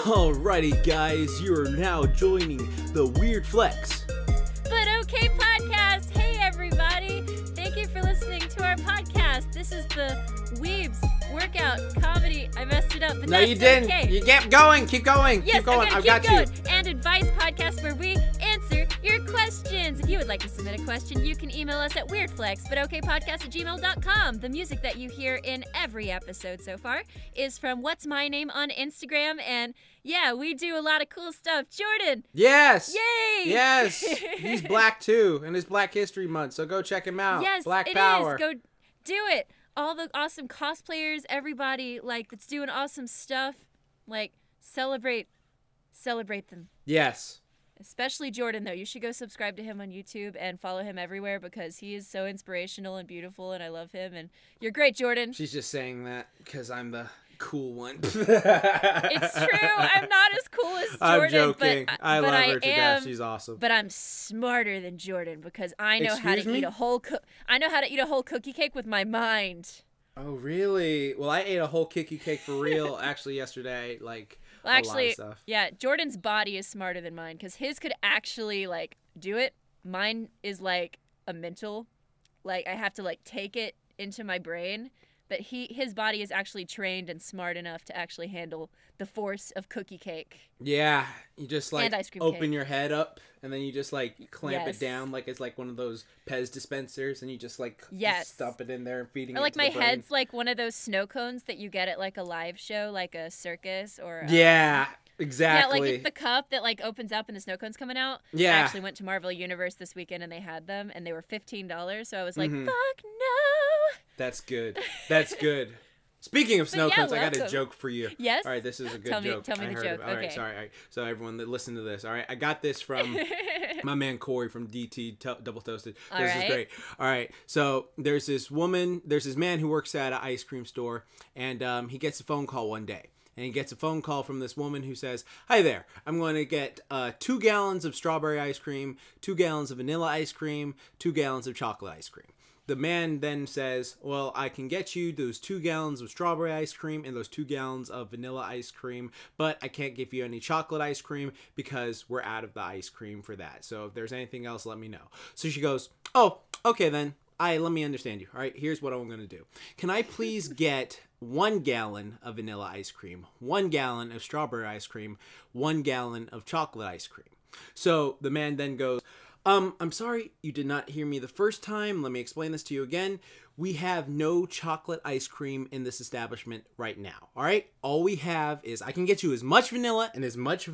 Alrighty guys, you are now joining the Weird Flex. But okay podcast. Hey everybody. Thank you for listening to our podcast. This is the Weebs workout comedy. I messed it up, but No, that's you didn't. okay. You kept going. Keep going. Yes, keep going. I'm I've gonna got keep you. going. And advice podcast where we answer your questions. If you would like to submit a question, you can email us at weirdflexbutokaypodcast@gmail.com. The music that you hear in every episode so far is from What's My Name on Instagram, and yeah, we do a lot of cool stuff. Jordan. Yes. Yay. Yes. He's black too, and it's Black History Month, so go check him out. Yes, Black it Power. is. Go do it. All the awesome cosplayers, everybody that's doing awesome stuff, celebrate them. Yes. Especially Jordan, though. You should go subscribe to him on YouTube and follow him everywhere because he is so inspirational and beautiful, and I love him. And you're great, Jordan. She's just saying that because I'm the cool one. It's true. I'm not as cool as Jordan. I'm joking. But I love I her to death. She's awesome. But I'm smarter than Jordan because I know how Excuse to me? eat a whole. I know how to eat a whole cookie cake with my mind. Oh, really? Well, I ate a whole kicky cake for real actually yesterday. A lot of stuff. Yeah, Jordan's body is smarter than mine because his could actually do it. Mine is a mental, I have to take it into my brain. But his body is actually trained and smart enough to actually handle the force of cookie cake. Yeah, you just and ice cream open cake. your head up and then you just clamp Yes. it down like it's one of those Pez dispensers and you just Yes. stuff it in there and feeding Or it to my the brain. head's like one of those snow cones that you get at a live show, like a circus or Yeah, yeah, exactly. it's the cup that opens up and the snow cone's coming out. Yeah. I actually went to Marvel Universe this weekend and they had them and they were $15. So I was like, Mhm. fuck no. That's good. That's good. Speaking of snow yeah, cones, I got a welcome. joke for you. Yes? All right, this is a good Tell me joke. the I heard joke. it. All right, Okay. sorry. All right. So everyone that listen to this, all right, I got this from my man Corey from Double Toasted. All This is right. great. All right, so there's this man who works at an ice cream store, and he gets a phone call one day. And he gets a phone call from this woman who says, "Hi there, I'm going to get 2 gallons of strawberry ice cream, 2 gallons of vanilla ice cream, 2 gallons of chocolate ice cream." The man then says, "Well, I can get you those 2 gallons of strawberry ice cream and those 2 gallons of vanilla ice cream, but I can't give you any chocolate ice cream because we're out of the ice cream for that. So if there's anything else, let me know." So she goes, "Oh, okay then. Let me understand you. All right, here's what I'm going to do. Can I please get 1 gallon of vanilla ice cream, 1 gallon of strawberry ice cream, 1 gallon of chocolate ice cream?" So the man then goes, I'm sorry, you did not hear me the first time. Let me explain this to you again. We have no chocolate ice cream in this establishment right now. All right? All we have is, I can get you as much vanilla and as much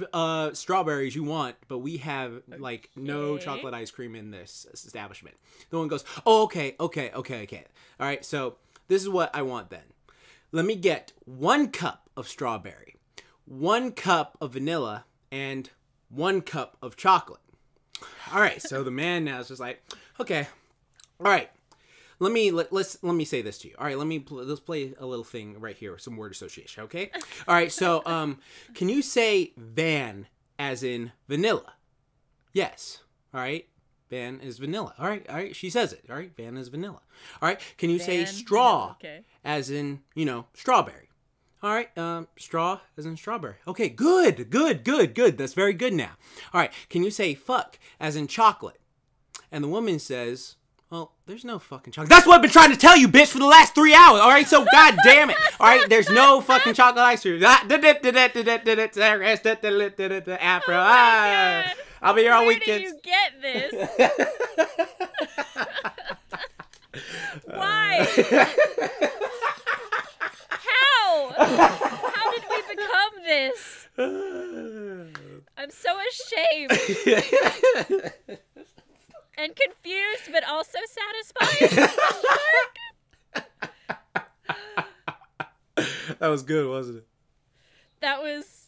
strawberry as you want, but we have, no chocolate ice cream in this establishment. The one goes, "Oh, okay. All right, so this is what I want then. Let me get 1 cup of strawberry, 1 cup of vanilla, and 1 cup of chocolate." All right, so the man now is just like, "Okay, all right, let me say this to you. All right, let's play a little thing right here, some word association, okay? All right, so can you say van as in vanilla?" "Yes." "All right, van is vanilla." All right, she says it. "All right, van is vanilla." "All right, can you say Van, straw vanilla, okay. as in strawberry?" "All right, straw as in strawberry." "Okay, good. That's very good now." "All right, can you say fuck as in chocolate?" And the woman says, "Well, there's no fucking chocolate." "That's what I've been trying to tell you, bitch, for the last 3 hours. All right, so god damn it. All right, there's no fucking chocolate ice cream." Afro. I'll be here all Where weekend. do you get this? Why? How did we become this? I'm so ashamed and confused, but also satisfied. That was good, wasn't it? That was,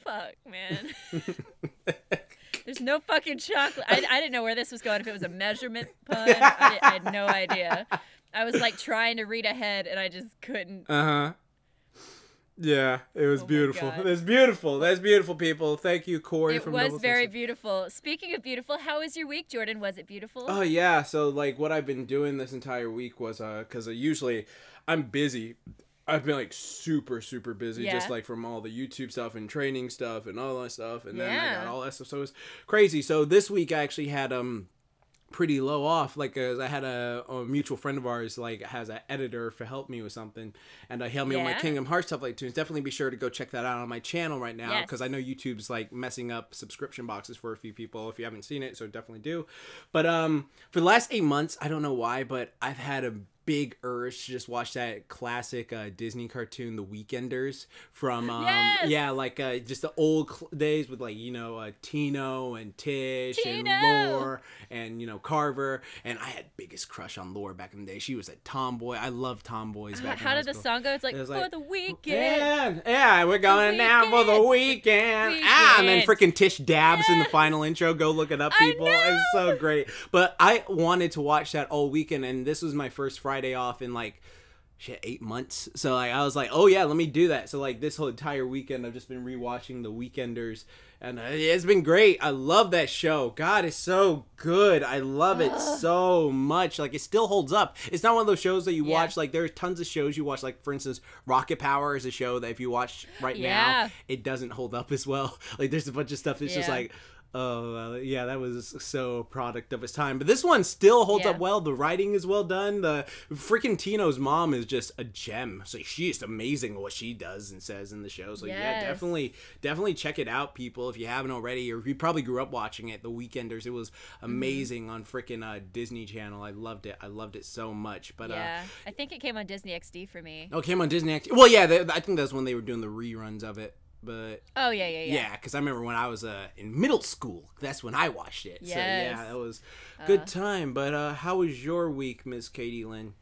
fuck, man. There's no fucking chocolate. I didn't know where this was going. If it was a measurement pun, I had no idea. I was trying to read ahead, and I just couldn't. Yeah, it was beautiful. God. That's beautiful. That's beautiful, people. Thank you, Corey. It was very beautiful. Speaking of beautiful, how was your week, Jordan? Was it beautiful? Oh, yeah. So, what I've been doing this entire week was, because usually I'm busy I've been like super busy, Yeah. just like from all the YouTube stuff and training stuff and all that stuff, and then I Yeah. got all that stuff, so it was crazy. So this week I actually had pretty low off, like I had a mutual friend of ours like has an editor to help me with something, and helped me with my Yeah. Kingdom Hearts stuff like tunes. Definitely be sure to go check that out on my channel right now, Yes. because I know YouTube's like messing up subscription boxes for a few people if you haven't seen it, so definitely do. But for the last 8 months, I don't know why, but I've had a big urge to just watch that classic Disney cartoon, The Weekenders, from Yes! yeah, like just the old days with like Tino and Tish Tino! and Lore and Carver, and I had biggest crush on Lore back in the day. She was a tomboy. I loved tomboys back in How high did the school. song go? It's like, It was for like, the weekend. yeah, we're going out for the weekend. And then Weekend. freaking Tish dabs in the final intro. Go look it up, people. It's so great. But I wanted to watch that all weekend, and this was my first Friday off in like 8 months. So like I was like, oh yeah, let me do that. So like this whole entire weekend I've just been rewatching The Weekenders, and it's been great. I love that show. God, it's so good. I love it so much. Like it still holds up. It's not one of those shows that you watch, like there's tons of shows you watch, like for instance Rocket Power is a show that if you watch right now it doesn't hold up as well. Like there's a bunch of stuff that's just like, oh, yeah, that was so a product of its time. But this one still holds up well. The writing is well done. The freaking Tino's mom is just a gem. So she's amazing at what she does and says in the show. So yeah, definitely check it out, people, if you haven't already, or if you probably grew up watching it, The Weekenders. It was amazing on freaking Disney Channel. I loved it. I loved it so much. But I think it came on Disney XD for me. Oh, it came on Disney XD. Well, yeah, I think that's when they were doing the reruns of it. But yeah, because I remember when I was in middle school, that's when I watched it. So yeah, that was a good time. But how was your week, Miss Katy Lynn?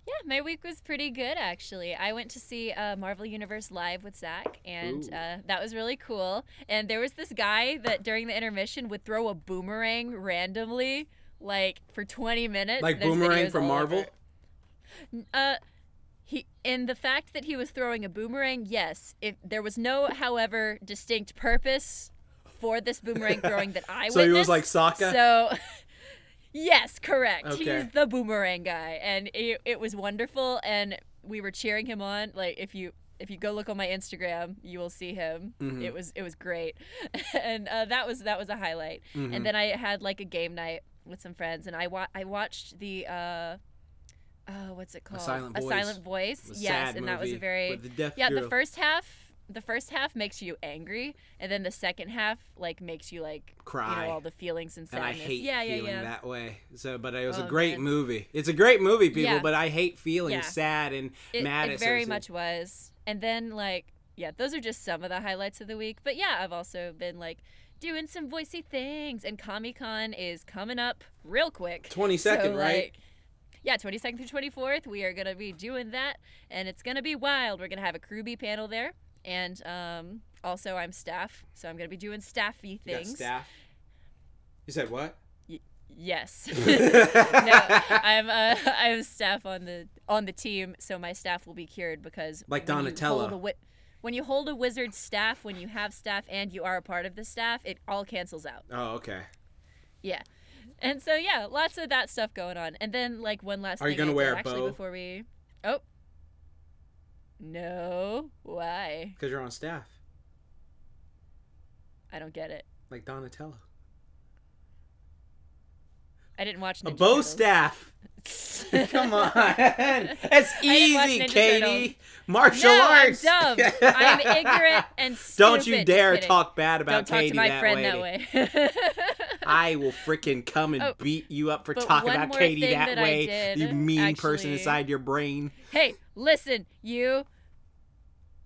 Yeah, my week was pretty good, actually. I went to see Marvel Universe live with Zach, and that was really cool. And there was this guy that during the intermission would throw a boomerang randomly, like for 20 minutes. Like Boomerang from Marvel? In the fact that he was throwing a boomerang, yes. If there was no, however, distinct purpose for this boomerang throwing that I witnessed. So he was like Sokka? So, yes, correct. Okay. He's the boomerang guy, and it was wonderful, and we were cheering him on. Like if you go look on my Instagram, you will see him. Mm-hmm. It was great, and that was a highlight. Mm-hmm. And then I had like a game night with some friends, and I watched the. What's it called? A Silent Voice. Yes, and that was a very the first half makes you angry, and then the second half like makes you like cry, all the feelings and sadness. And I hate feeling that way. So, but it was a great movie. It's a great movie, people. But I hate feeling sad and mad. It very much was. And then those are just some of the highlights of the week. But yeah, I've also been like doing some voicey things, and Comic-Con is coming up real quick. 22nd, right? Yeah, 22nd through 24th, we are going to be doing that, and it's going to be wild. We're going to have a Crewbie panel there, and also I'm staff, so I'm going to be doing staffy things. Staff? You said what? Yes. No, I'm staff on the team, so my staff will be cured because like Donatello. When you hold a wizard's staff, when you have staff and you are a part of the staff, it all cancels out. Oh, okay. Yeah. And so, yeah, lots of that stuff going on. And then, like, one last thing. Are you going to wear a actually, bow? Before we... Oh. No. Why? Because you're on staff. I don't get it. Like Donatello. I didn't watch Ninja A bow Turtles. Staff. Come on. That's easy, Katy. Turtles. Martial arts. I'm dumb. I'm ignorant and stupid. Don't you dare talk bad about Katy that way. Don't talk to my friend that way. I will freaking come and beat you up for talking about Katy that way. You mean person inside your brain. Hey, listen, you.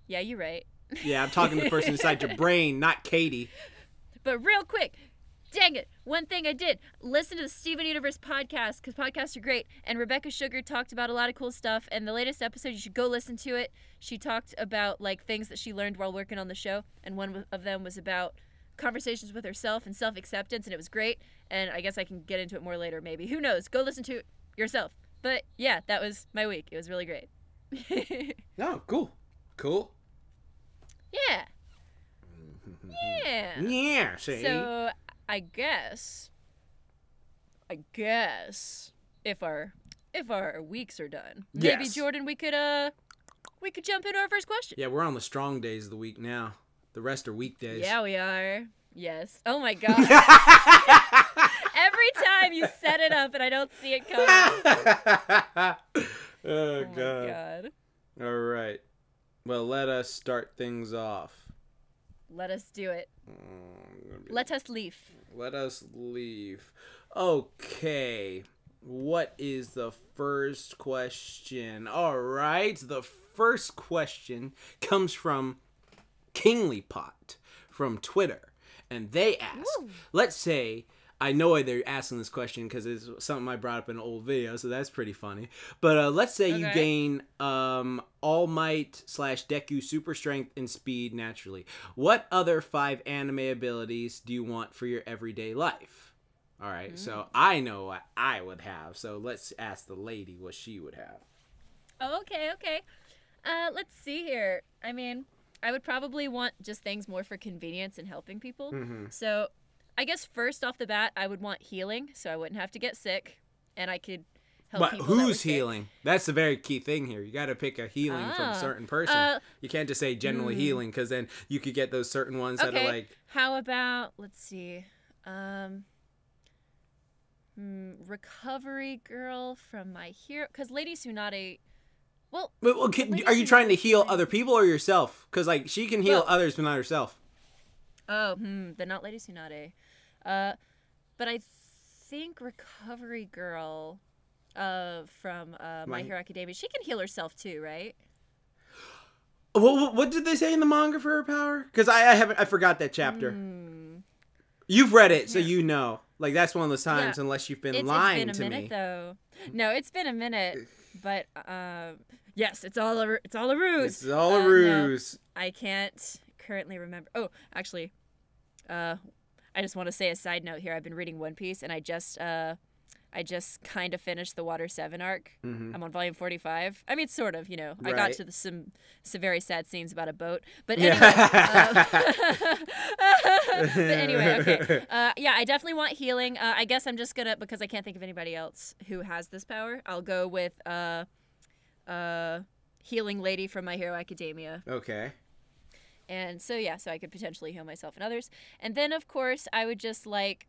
Yeah, you're right. Yeah, I'm talking to the person inside your brain, not Katy. But real quick. Dang it. One thing I did, listen to the Steven Universe podcast, because podcasts are great. And Rebecca Sugar talked about a lot of cool stuff. And the latest episode, you should go listen to it. She talked about like things that she learned while working on the show. And one of them was about conversations with herself and self-acceptance. And it was great. And I guess I can get into it more later, maybe. Who knows? Go listen to it yourself. But yeah, that was my week. It was really great. Oh, cool. Cool. Yeah. Yeah. Yeah, see? So... I guess if our weeks are done, maybe Yes. Jordan, we could we could jump into our first question. Yeah, we're on the strong days of the week now. The rest are weekdays. Yeah, we are. Yes. Oh my god. Every time you set it up and I don't see it coming. Oh, my God. All right. Well, let us start things off. Let us do it. Let us leave. Let us leave. Okay. What is the first question? All right. The first question comes from Kingly Pot from Twitter. And they ask, let's say, I know why they're asking this question because it's something I brought up in an old video, so that's pretty funny. But let's say you gain All Might / Deku Super Strength and Speed naturally. What other 5 anime abilities do you want for your everyday life? All right, so I know what I would have. So let's ask the lady what she would have. Oh, okay. Let's see here. I mean, I would probably want just things more for convenience and helping people. So I guess first off the bat, I would want healing, so I wouldn't have to get sick, and I could help people. But who's healing? That's the very key thing here. You got to pick a healing from a certain person. You can't just say generally healing, because then you could get those certain ones that are like... How about, let's see, Recovery Girl from My Hero, because Lady Tsunade... Well, are you trying to heal other people or yourself? Because like she can heal others, but not herself. Oh, they're not Lady Tsunade. But I think Recovery Girl from My Hero Academia, she can heal herself too, right? What did they say in the manga for her power? Because I forgot that chapter. You've read it, so you know. Like that's one of those times, unless you've been lying to me. It's been a minute though. No, it's been a minute, but yes, it's all a ruse. It's all a ruse. No, I can't currently remember. Oh, actually, I just want to say a side note here. I've been reading One Piece, and I just kind of finished the Water 7 arc. I'm on volume 45. I mean, sort of, you know. I got to some very sad scenes about a boat. But anyway. But anyway, okay. Yeah, I definitely want healing. I guess I'm just going to, because I can't think of anybody else who has this power, I'll go with Healing Lady from My Hero Academia. Okay. And so, yeah, so I could potentially heal myself and others. And then, of course, I would just, like,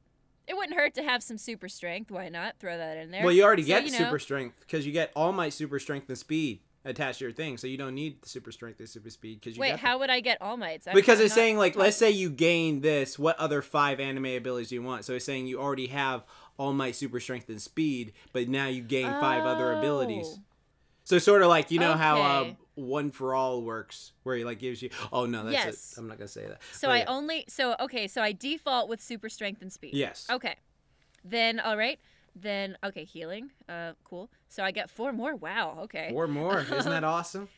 it wouldn't hurt to have some super strength. Why not? Throw that in there. Well, you already get super strength because you get All Might super strength and speed attached to your thing. So you don't need the super strength and super speed. Wait, how would I get All Mights? Because it's saying, like, let's say you gain this. What other 5 anime abilities do you want? So it's saying you already have All Might super strength and speed, but now you gain 5 other abilities. So sort of like, you know how One for All works, where he like gives you. Oh no, that's it. I'm not gonna say that. So so I default with super strength and speed. Yes. Okay. Then okay, healing. Cool. So I get 4 more. Wow. Okay. 4 more. Isn't that awesome?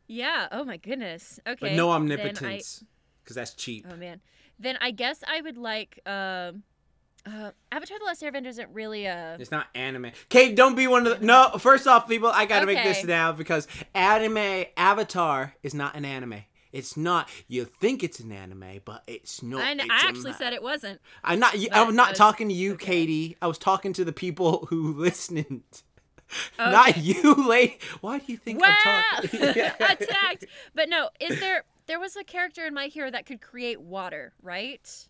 Yeah. Oh my goodness. Okay. But no omnipotence, because that's cheap. Oh man. Then I guess I would like. Avatar: The Last Airbender isn't really It's not anime. Kate, don't be one of the... No, first off, people, I gotta make this now because Avatar is not an anime. It's not. You think it's an anime, but it's not. I actually said it wasn't. I'm not talking to you, Katie. I was talking to the people who listened. Okay. Not you, lady. Why do you think I'm talking? Attacked. But no, there was a character in My Hero that could create water, right?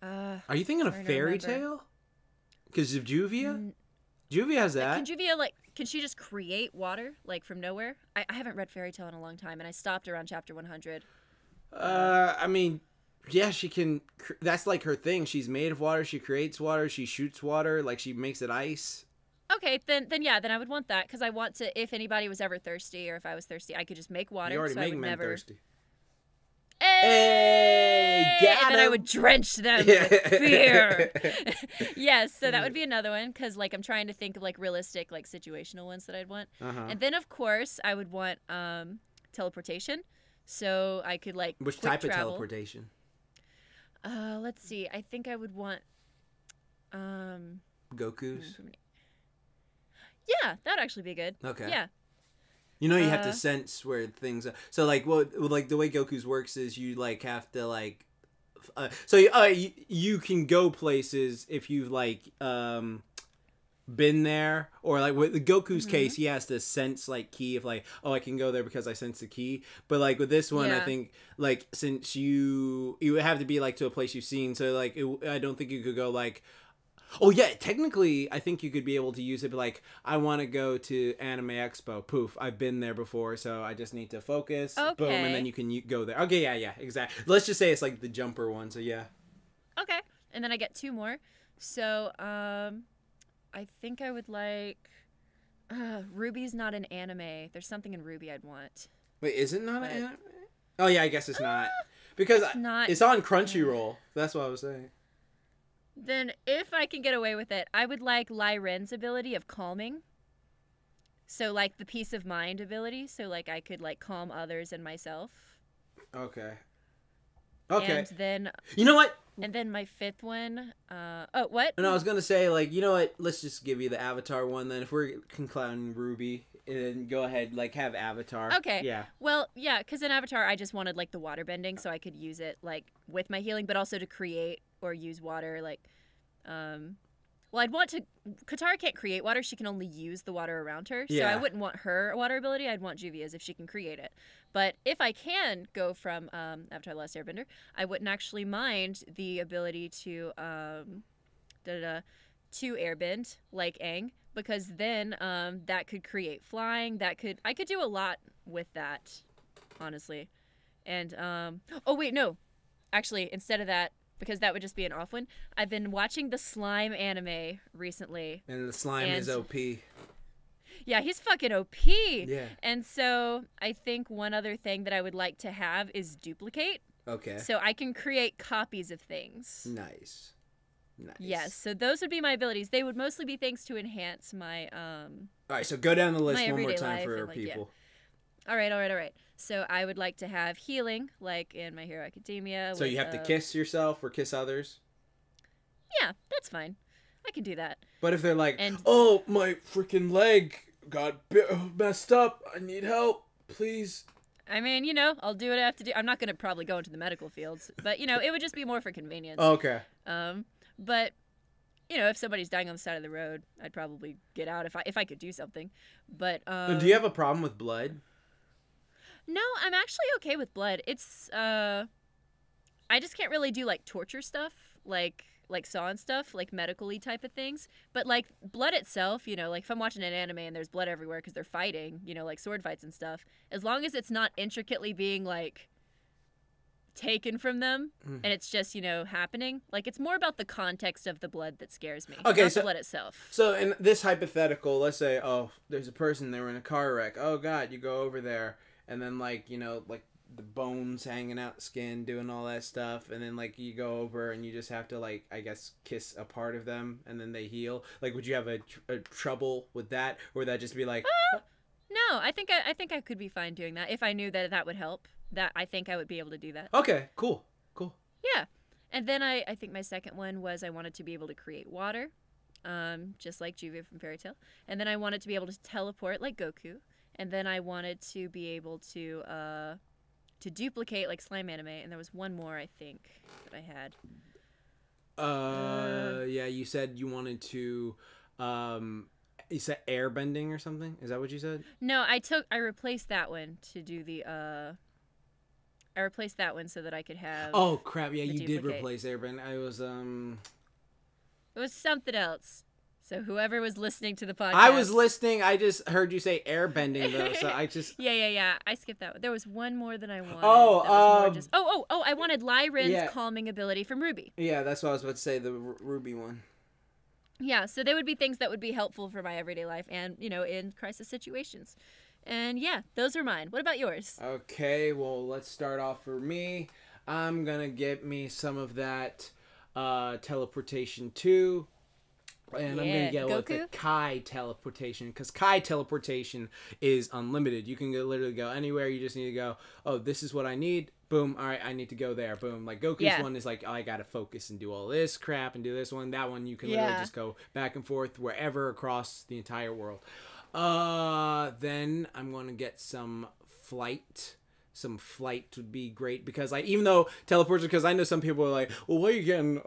Are you thinking of Fairy Tail? Because of Juvia? Juvia has that. Can Juvia, can she just create water, from nowhere? I haven't read Fairy Tail in a long time, and I stopped around chapter 100. I mean, yeah, she can. That's like her thing. She's made of water. She creates water. She shoots water. She makes it ice. Okay, then I would want that, because I want to, if anybody was ever thirsty, or if I was thirsty, I could just make water. You already make men thirsty. Hey! And then I would drench them with fear. Yes, so that would be another one, because I'm trying to think of realistic situational ones that I'd want. And then of course I would want teleportation, so I could which type of teleportation? Let's see. I think I would want Goku's. Yeah, that'd actually be good. Okay. Yeah. You know, you have to sense where things are. So, the way Goku's works is you, have to, you can go places if you, been there, or like with the Goku's case, he has to sense like ki of like, oh, I can go there because I sense the ki. But like with this one, I think like since you would have to be like to a place you've seen, so like I don't think you could go like, oh yeah, technically I think you could be able to use it, but like I want to go to Anime Expo. Poof, I've been there before, so I just need to focus. Okay. Boom, and then you can go there. Okay, yeah, exactly. Let's just say it's like the jumper one. So yeah. Okay, and then I get 2 more. So I think I would like. Ruby's not an anime. There's something in Ruby I'd want. Wait, is it not an anime? Oh yeah, I guess it's not because it's on Crunchyroll. That's what I was saying. Then, if I can get away with it, I would like Lyren's ability of calming. So, like, the peace of mind ability. So, like, I could, like, calm others and myself. Okay. And then... You know what? And then my 5th one... oh, what? And I was going to say, like, you know what? Let's just give you the Avatar one, then. If we're concluding Ruby, and go ahead, like, have Avatar. Okay. Yeah. Well, yeah, because in Avatar, I just wanted, like, the water bending, so I could use it, like, with my healing, but also to create or use water, like... Well, I'd want to... Katara can't create water. She can only use the water around her. So I wouldn't want her water ability. I'd want Juvia's if she can create it. But if I can go from Avatar: The Last Airbender, I wouldn't actually mind the ability to airbend like Aang, because then that could create flying. I could do a lot with that, honestly. And oh wait, no, actually, instead of that, because that would just be an off one, I've been watching the Slime anime recently. And the slime is OP. Yeah, he's fucking OP. Yeah. And so I think one other thing that I would like to have is duplicate. Okay. So I can create copies of things. Nice. Yes, so those would be my abilities. They would mostly be things to enhance my All right, so go down the list one more time for our like, people. Yeah. All right. So I would like to have healing, like in My Hero Academia. So you have to kiss yourself or kiss others? Yeah, that's fine. I can do that. But if they're like, oh, my freaking leg got messed up. I need help. Please. I mean, I'll do what I have to do. I'm not going to probably go into the medical fields. But, it would just be more for convenience. Okay. But, if somebody's dying on the side of the road, I'd probably get out if I could do something. But do you have a problem with blood? No, I'm actually okay with blood. It's I just can't really do like torture stuff, like Saw and stuff, like medical-y type of things. But like blood itself, like if I'm watching an anime and there's blood everywhere because they're fighting, like sword fights and stuff, as long as it's not intricately being like taken from them and it's just happening, like it's more about the context of the blood that scares me. Okay, not so the blood itself. So in this hypothetical, let's say, oh, there's a person, they were in a car wreck. Oh God, you go over there. And then, like, like the bones hanging out, skin, doing all that stuff. And then, like, you go over and you just have to, like, I guess, kiss a part of them and then they heal. Like, would you have a trouble with that? Or would that just be like... No, I think I could be fine doing that if I knew that would help. That I think I would be able to do that. Okay, cool. Yeah. And then I think my second one was I wanted to be able to create water, just like Juvia from Fairy Tail. And then I wanted to be able to teleport like Goku. And then I wanted to be able to duplicate like Slime Anime, and there was one more I think that I had. Yeah, you said you wanted to, you said airbending or something? Is that what you said? No, I replaced that one to do the, I replaced that one so that I could have. Oh crap! Yeah, you duplicate. did replace airbend. It was something else. So whoever was listening to the podcast. I was listening. I just heard you say airbending though, so I just. Yeah. I skipped that one. There was one more that I wanted. I wanted Lyren's calming ability from Ruby. Yeah, that's what I was about to say. The Ruby one. Yeah, so they would be things that would be helpful for my everyday life and in crisis situations. And yeah, those are mine. What about yours? Okay, well let's start off for me. I'm gonna get me some of that teleportation too. And I'm going to get with the Kai teleportation, because Kai teleportation is unlimited. You can literally go anywhere. You just need to go, oh, this is what I need. Boom. All right, I need to go there. Boom. Like Goku's one is like, oh, I got to focus and do all this crap and do this one. That one, you can literally just go back and forth wherever across the entire world. Then I'm going to get some flight. flight would be great, because like, even though teleports, because I know some people are like, well, why are you getting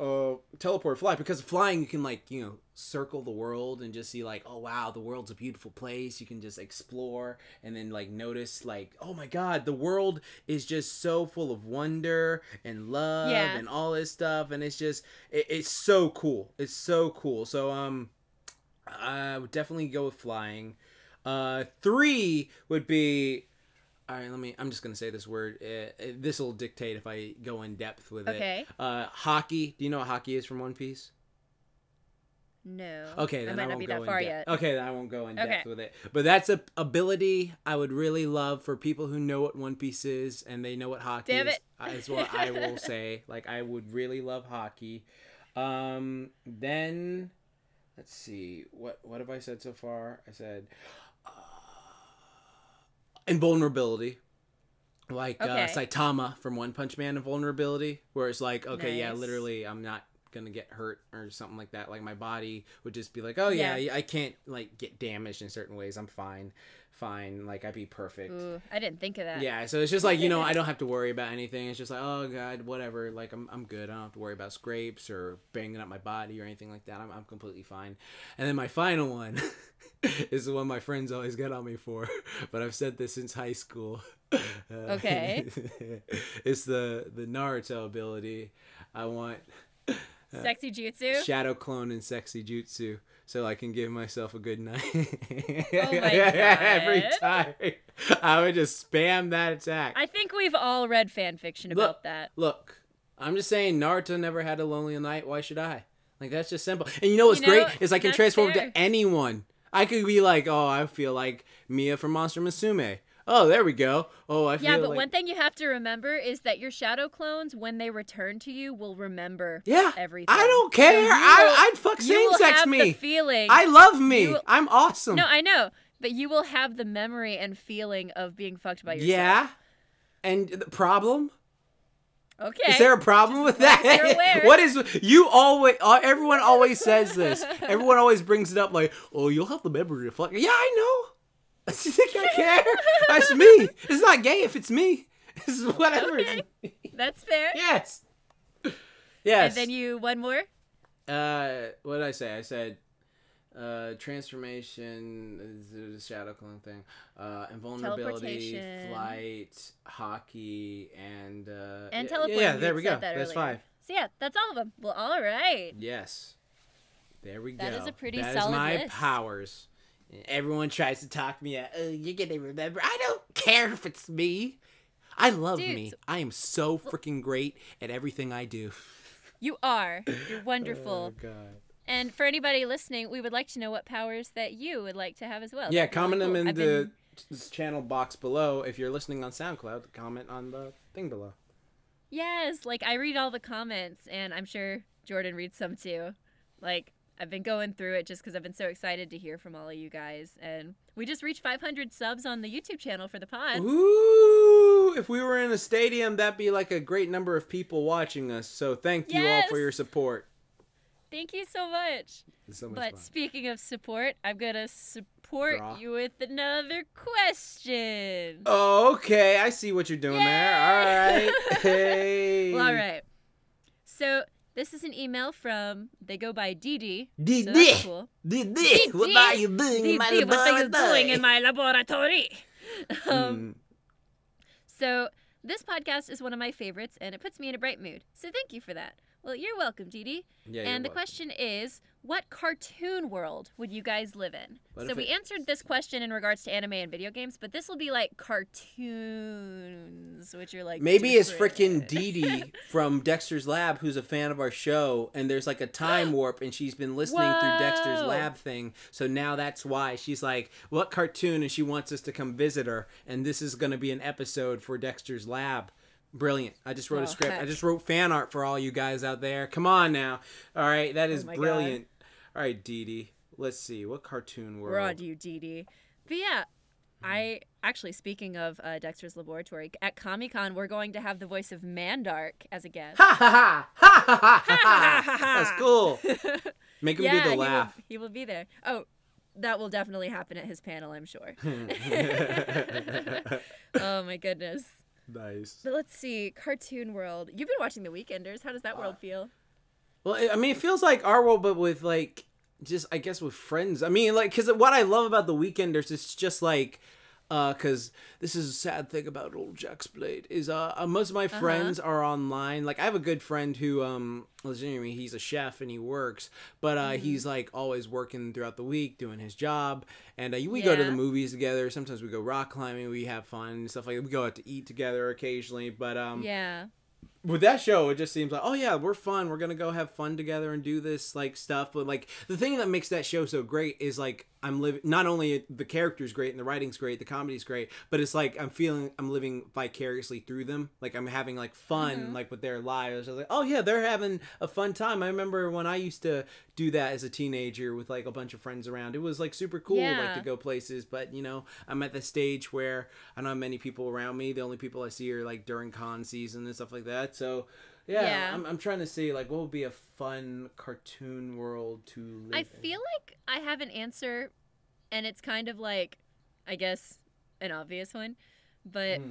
teleport fly? Because flying, you can like, you know, circle the world and just see like, oh wow, the world's a beautiful place. You can just explore and then like notice like, oh my god, the world is just so full of wonder and love and all this stuff, and it's just it's so cool. It's so cool. So I would definitely go with flying. 3 would be, all right, I'm just going to say this word. This will dictate if I go in depth with it. Hockey. Do you know what hockey is from One Piece? No. Okay, then I might not be that far yet. Okay, then I won't go in depth with it. But that's an ability I would really love for people who know what One Piece is and they know what hockey is. Damn it. Is what I will say. Like, I would really love hockey. Then, let's see. What have I said so far? I said... invulnerability, like Saitama from One Punch Man. Invulnerability, where it's like, okay, yeah, literally, I'm not gonna get hurt or something like that. Like my body would just be like, oh yeah, I can't like get damaged in certain ways. I'm fine. Like I'd be perfect. Ooh, I didn't think of that. Yeah, so it's just like, you know, I don't have to worry about anything. It's just like, oh god, whatever. Like I'm good. I don't have to worry about scrapes or banging up my body or anything like that. I'm completely fine. And then my final one is the one my friends always get on me for, but I've said this since high school. Okay. It's the Naruto ability. I want sexy jutsu, shadow clone, and sexy jutsu, so I can give myself a good night. Oh my god! Every time I would just spam that attack. I think we've all read fan fiction about that. Look, I'm just saying, Naruto never had a lonely night. Why should I? Like, that's just simple. And you know what's great is I can transform to anyone. I could be like, oh, I feel like Mia from Monster Musume. Oh, there we go. Oh, I feel but one thing you have to remember is that your shadow clones, when they return to you, will remember everything. I don't care. So I'd fuck same-sex me. The feeling. I love me. I'm awesome. No, I know. But you will have the memory and feeling of being fucked by yourself. Yeah. And the problem? Okay. Is there a problem with that? What is everyone always says this. Everyone always brings it up like, oh, you'll have the memory to fuck. Yeah, I know. You think I care? That's me. It's not gay if it's me. It's whatever. Okay. That's fair. Yes. Yes. And then one more? What did I say? I said transformation, the shadow clone thing, invulnerability, flight, hockey, and teleporting. Yeah, there we go. That's 5. So yeah, that's all of them. Well, all right. Yes. There we go. That is a pretty solid list. That is my list. Powers. Everyone tries to talk me out. Oh, you're gonna remember. I don't care if it's me. I love me. I am so freaking great at everything I do. You are. You're wonderful. Oh, God. And for anybody listening, we would like to know what powers that you would like to have as well. Yeah, comment them in the channel box below. If you're listening on SoundCloud, comment on the thing below. Yes, like I read all the comments, and I'm sure Jordan reads some too. Like, I've been going through it just because I've been so excited to hear from all of you guys. And we just reached 500 subs on the YouTube channel for the pod. Ooh! If we were in a stadium, that'd be like a great number of people watching us. So thank you all for your support. Thank you so much. It's so much fun. Speaking of support, I'm going to support you with another question. Oh, okay. I see what you're doing there. All right. Hey. Well, all right. So... this is an email from, they go by Didi. Didi. So that's cool. Didi, what are you doing in my laboratory? What are you doing in my laboratory? So this podcast is one of my favorites, and it puts me in a bright mood. So thank you for that. Well, you're welcome, Didi. Yeah, and the question is, what cartoon world would you guys live in? So we answered this question in regards to anime and video games, but this will be like cartoons, which are like maybe it's freaking Didi from Dexter's Lab, who's a fan of our show, and there's like a time warp, and she's been listening through Dexter's Lab thing, so now that's why she's like, what cartoon? And she wants us to come visit her, and this is going to be an episode for Dexter's Lab. Brilliant. I just wrote a script. Heck. I just wrote fan art for all you guys out there. Come on now. All right, that is brilliant. God. All right, Didi. Let's see. What cartoon world? We're on you, Didi. But yeah, I actually, speaking of Dexter's Laboratory, at Comic-Con, we're going to have the voice of Mandark as a guest. Ha ha ha! Ha ha ha ha ha! That's cool. Make him do the laugh. He will be there. Oh, that will definitely happen at his panel, I'm sure. Oh my goodness. Nice. But let's see, cartoon world. You've been watching The Weekenders. How does that world feel? Well, I mean, it feels like our world, but with like, just I guess with friends. I mean, like, because what I love about The Weekenders is just like, because this is a sad thing about old JaxBlade is most of my friends are online. Like I have a good friend who legitimately he's a chef and he works, but he's like always working throughout the week doing his job, and we go to the movies together. Sometimes we go rock climbing, we have fun and stuff like that. We go out to eat together occasionally, but with that show, it just seems like, oh yeah, we're fun. We're gonna go have fun together and do this like stuff. But like the thing that makes that show so great is like I'm living. Not only the character's great and the writing's great, the comedy's great, but it's like I'm living vicariously through them. Like I'm having like fun like with their lives. I was like, oh yeah, they're having a fun time. I remember when I used to do that as a teenager with like a bunch of friends around. It was like super cool like to go places. But you know, I'm at the stage where I don't have many people around me. The only people I see are like during con season and stuff like that. So yeah. I'm trying to see like what would be a fun cartoon world to live in. I feel like I have an answer, and it's kind of like, I guess, an obvious one, but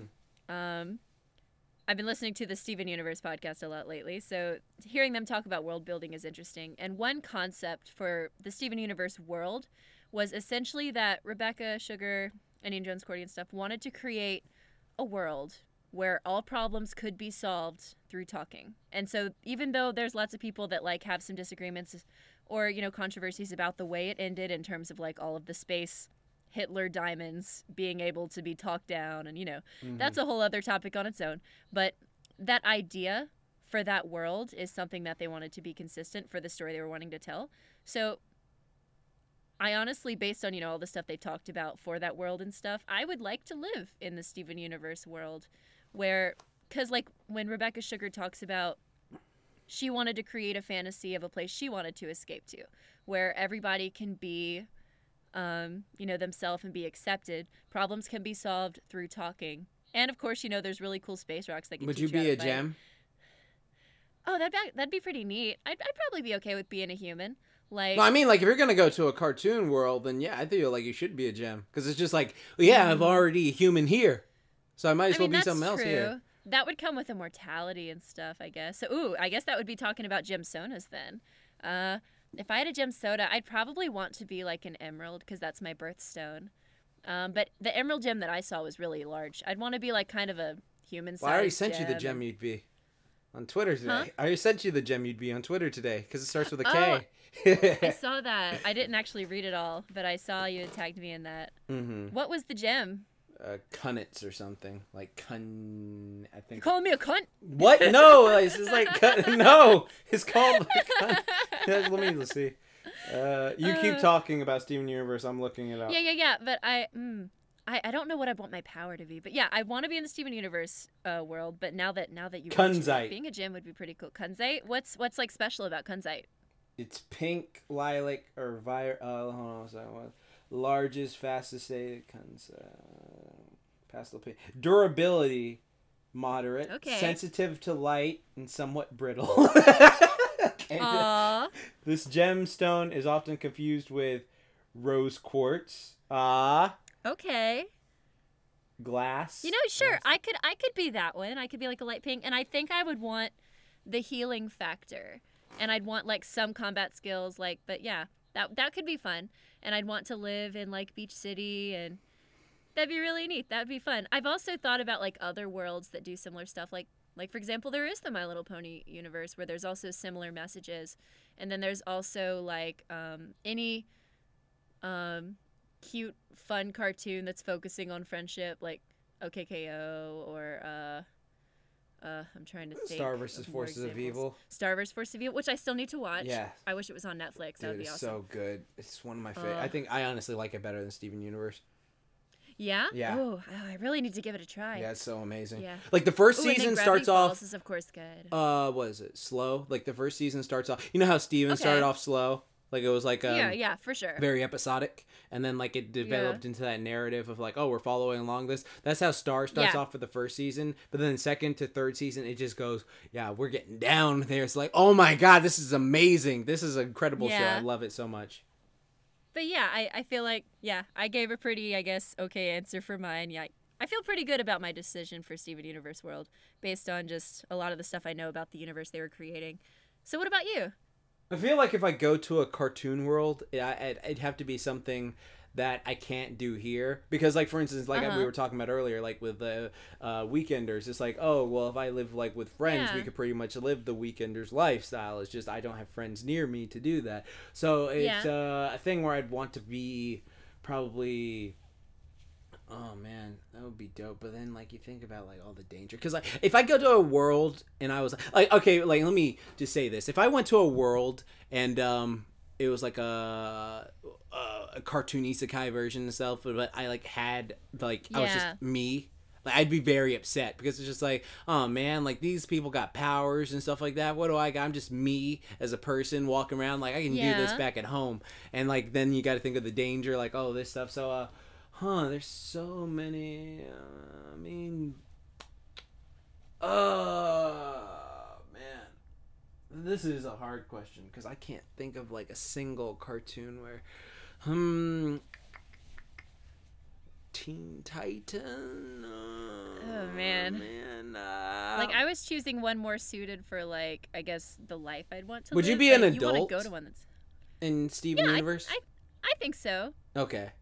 I've been listening to the Steven Universe podcast a lot lately, so hearing them talk about world building is interesting. And one concept for the Steven Universe world was essentially that Rebecca, Sugar, and Ian Jones, Cordy, and stuff wanted to create a world where all problems could be solved through talking. And so even though there's lots of people that like have some disagreements or, you know, controversies about the way it ended in terms of like all of the space Hitler diamonds being able to be talked down, and, you know, that's a whole other topic on its own. But that idea for that world is something that they wanted to be consistent for the story they were wanting to tell. So I honestly, based on, you know, all the stuff they've talked about for that world and stuff, I would like to live in the Steven Universe world where, because like when Rebecca Sugar talks about she wanted to create a fantasy of a place she wanted to escape to, where everybody can be, you know, themselves and be accepted. Problems can be solved through talking. And of course, you know, there's really cool space rocks that can Would teach you you be how a to fight. gem? Oh, that'd be pretty neat. I'd probably be okay with being a human. Like, No, I mean, like, if you're gonna go to a cartoon world, then yeah, I feel like you should be a gem. Because it's just like, well, yeah, I'm already a human here. So I might as well be something else here. That would come with immortality and stuff, I guess. So, ooh, I guess that would be talking about gem sodas then. If I had a gem soda, I'd probably want to be like an emerald, because that's my birthstone. But the emerald gem that I saw was really large. I'd want to be like kind of a human-sized Well, I already sent gem. you the gem you'd be on Twitter today. Huh? I already sent you the gem you'd be on Twitter today, because it starts with a K. I saw that. I didn't actually read it all, but I saw you had tagged me in that. What was the gem? Cunnits or something. Like I think. You calling me a cunt? What? No, it's just like no. It's called. Let me see. You keep talking about Steven Universe. I'm looking it up. Yeah. But I don't know what I want my power to be. But yeah, I want to be in the Steven Universe world. But now that you mentioned it, being a gem would be pretty cool. Kunzite? What's like special about Kunzite? It's pink, lilac, or violet. Hold on a second. Largest, fastest stated pastel pink. Durability, moderate. Okay. Sensitive to light and somewhat brittle. Okay. Aww. This gemstone is often confused with rose quartz. Okay. Glass. You know, sure, I could be that one. I could be like a light pink, and I think I would want the healing factor, and I'd want like some combat skills, like. But yeah, that could be fun, and I'd want to live in like Beach City, and that'd be really neat. That'd be fun. I've also thought about like other worlds that do similar stuff, like for example, there is the My Little Pony universe where there's also similar messages, and then there's also like any cute fun cartoon that's focusing on friendship, like OKKO or I'm trying to think. Star vs. Forces of Evil. Star vs. Forces of Evil, which I still need to watch. Yeah. I wish it was on Netflix. That would be It's awesome. so good. It's one of my favorite. I think I honestly like it better than Steven Universe. Yeah? Yeah. Oh, I really need to give it a try. Yeah, it's so amazing. Yeah. Like the first And then season Gravity starts off. Falls is of course good. What is it? Slow. Like the first season starts off. You know how Steven started off slow? Like it was like yeah, for sure. very episodic, and then like it developed into that narrative of like, oh, we're following along this. That's how Star starts off for the first season, but then second to third season it just goes, yeah, we're getting down there. It's like, oh my god, this is amazing. This is an incredible show. I love it so much. But yeah, I feel like I gave a pretty, I guess, okay answer for mine. Yeah, I feel pretty good about my decision for Steven Universe World based on just a lot of the stuff I know about the universe they were creating. So what about you? I feel like if I go to a cartoon world, it'd have to be something that I can't do here. Because, like, for instance, like we were talking about earlier, like with the Weekenders, it's like, oh, well, if I live, like, with friends, we could pretty much live the Weekenders lifestyle. It's just I don't have friends near me to do that. So it's a thing where I'd want to be probably... Oh man, that would be dope. But then, like, you think about like all the danger, because like if I go to a world and I was like, okay, like let me just say this: if I went to a world and it was like a cartoon isekai version and stuff, but I like had like I was just me, like I'd be very upset because it's just like, oh man, like these people got powers and stuff like that. What do I got? I'm just me as a person walking around. Like I can do this back at home, and like then you got to think of the danger, like oh this stuff. So there's so many, I mean, man, this is a hard question, because I can't think of, like, a single cartoon where, Teen Titan, oh, man. Like, I was choosing one more suited for, like, I guess, the life I'd want to live. Would you be an adult? You want to go to one that's... in Steven Universe? I think so. Okay.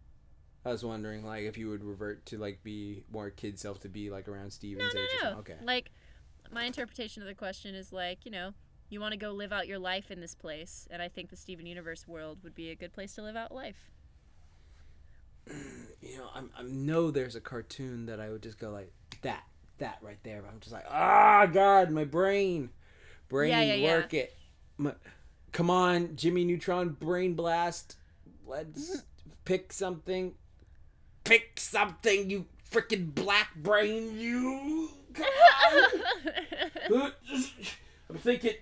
I was wondering, like, if you would revert to, like, be more kid self to be, like, around Steven's age or something. Okay. Like, my interpretation of the question is, like, you know, you want to go live out your life in this place, and I think the Steven Universe world would be a good place to live out life. You know, I know there's a cartoon that I would just go, like, that right there. But I'm just like, God, my brain. Work it. Come on, Jimmy Neutron, brain blast. Let's pick something. Pick something, you freaking black brain, you. Come on. I'm thinking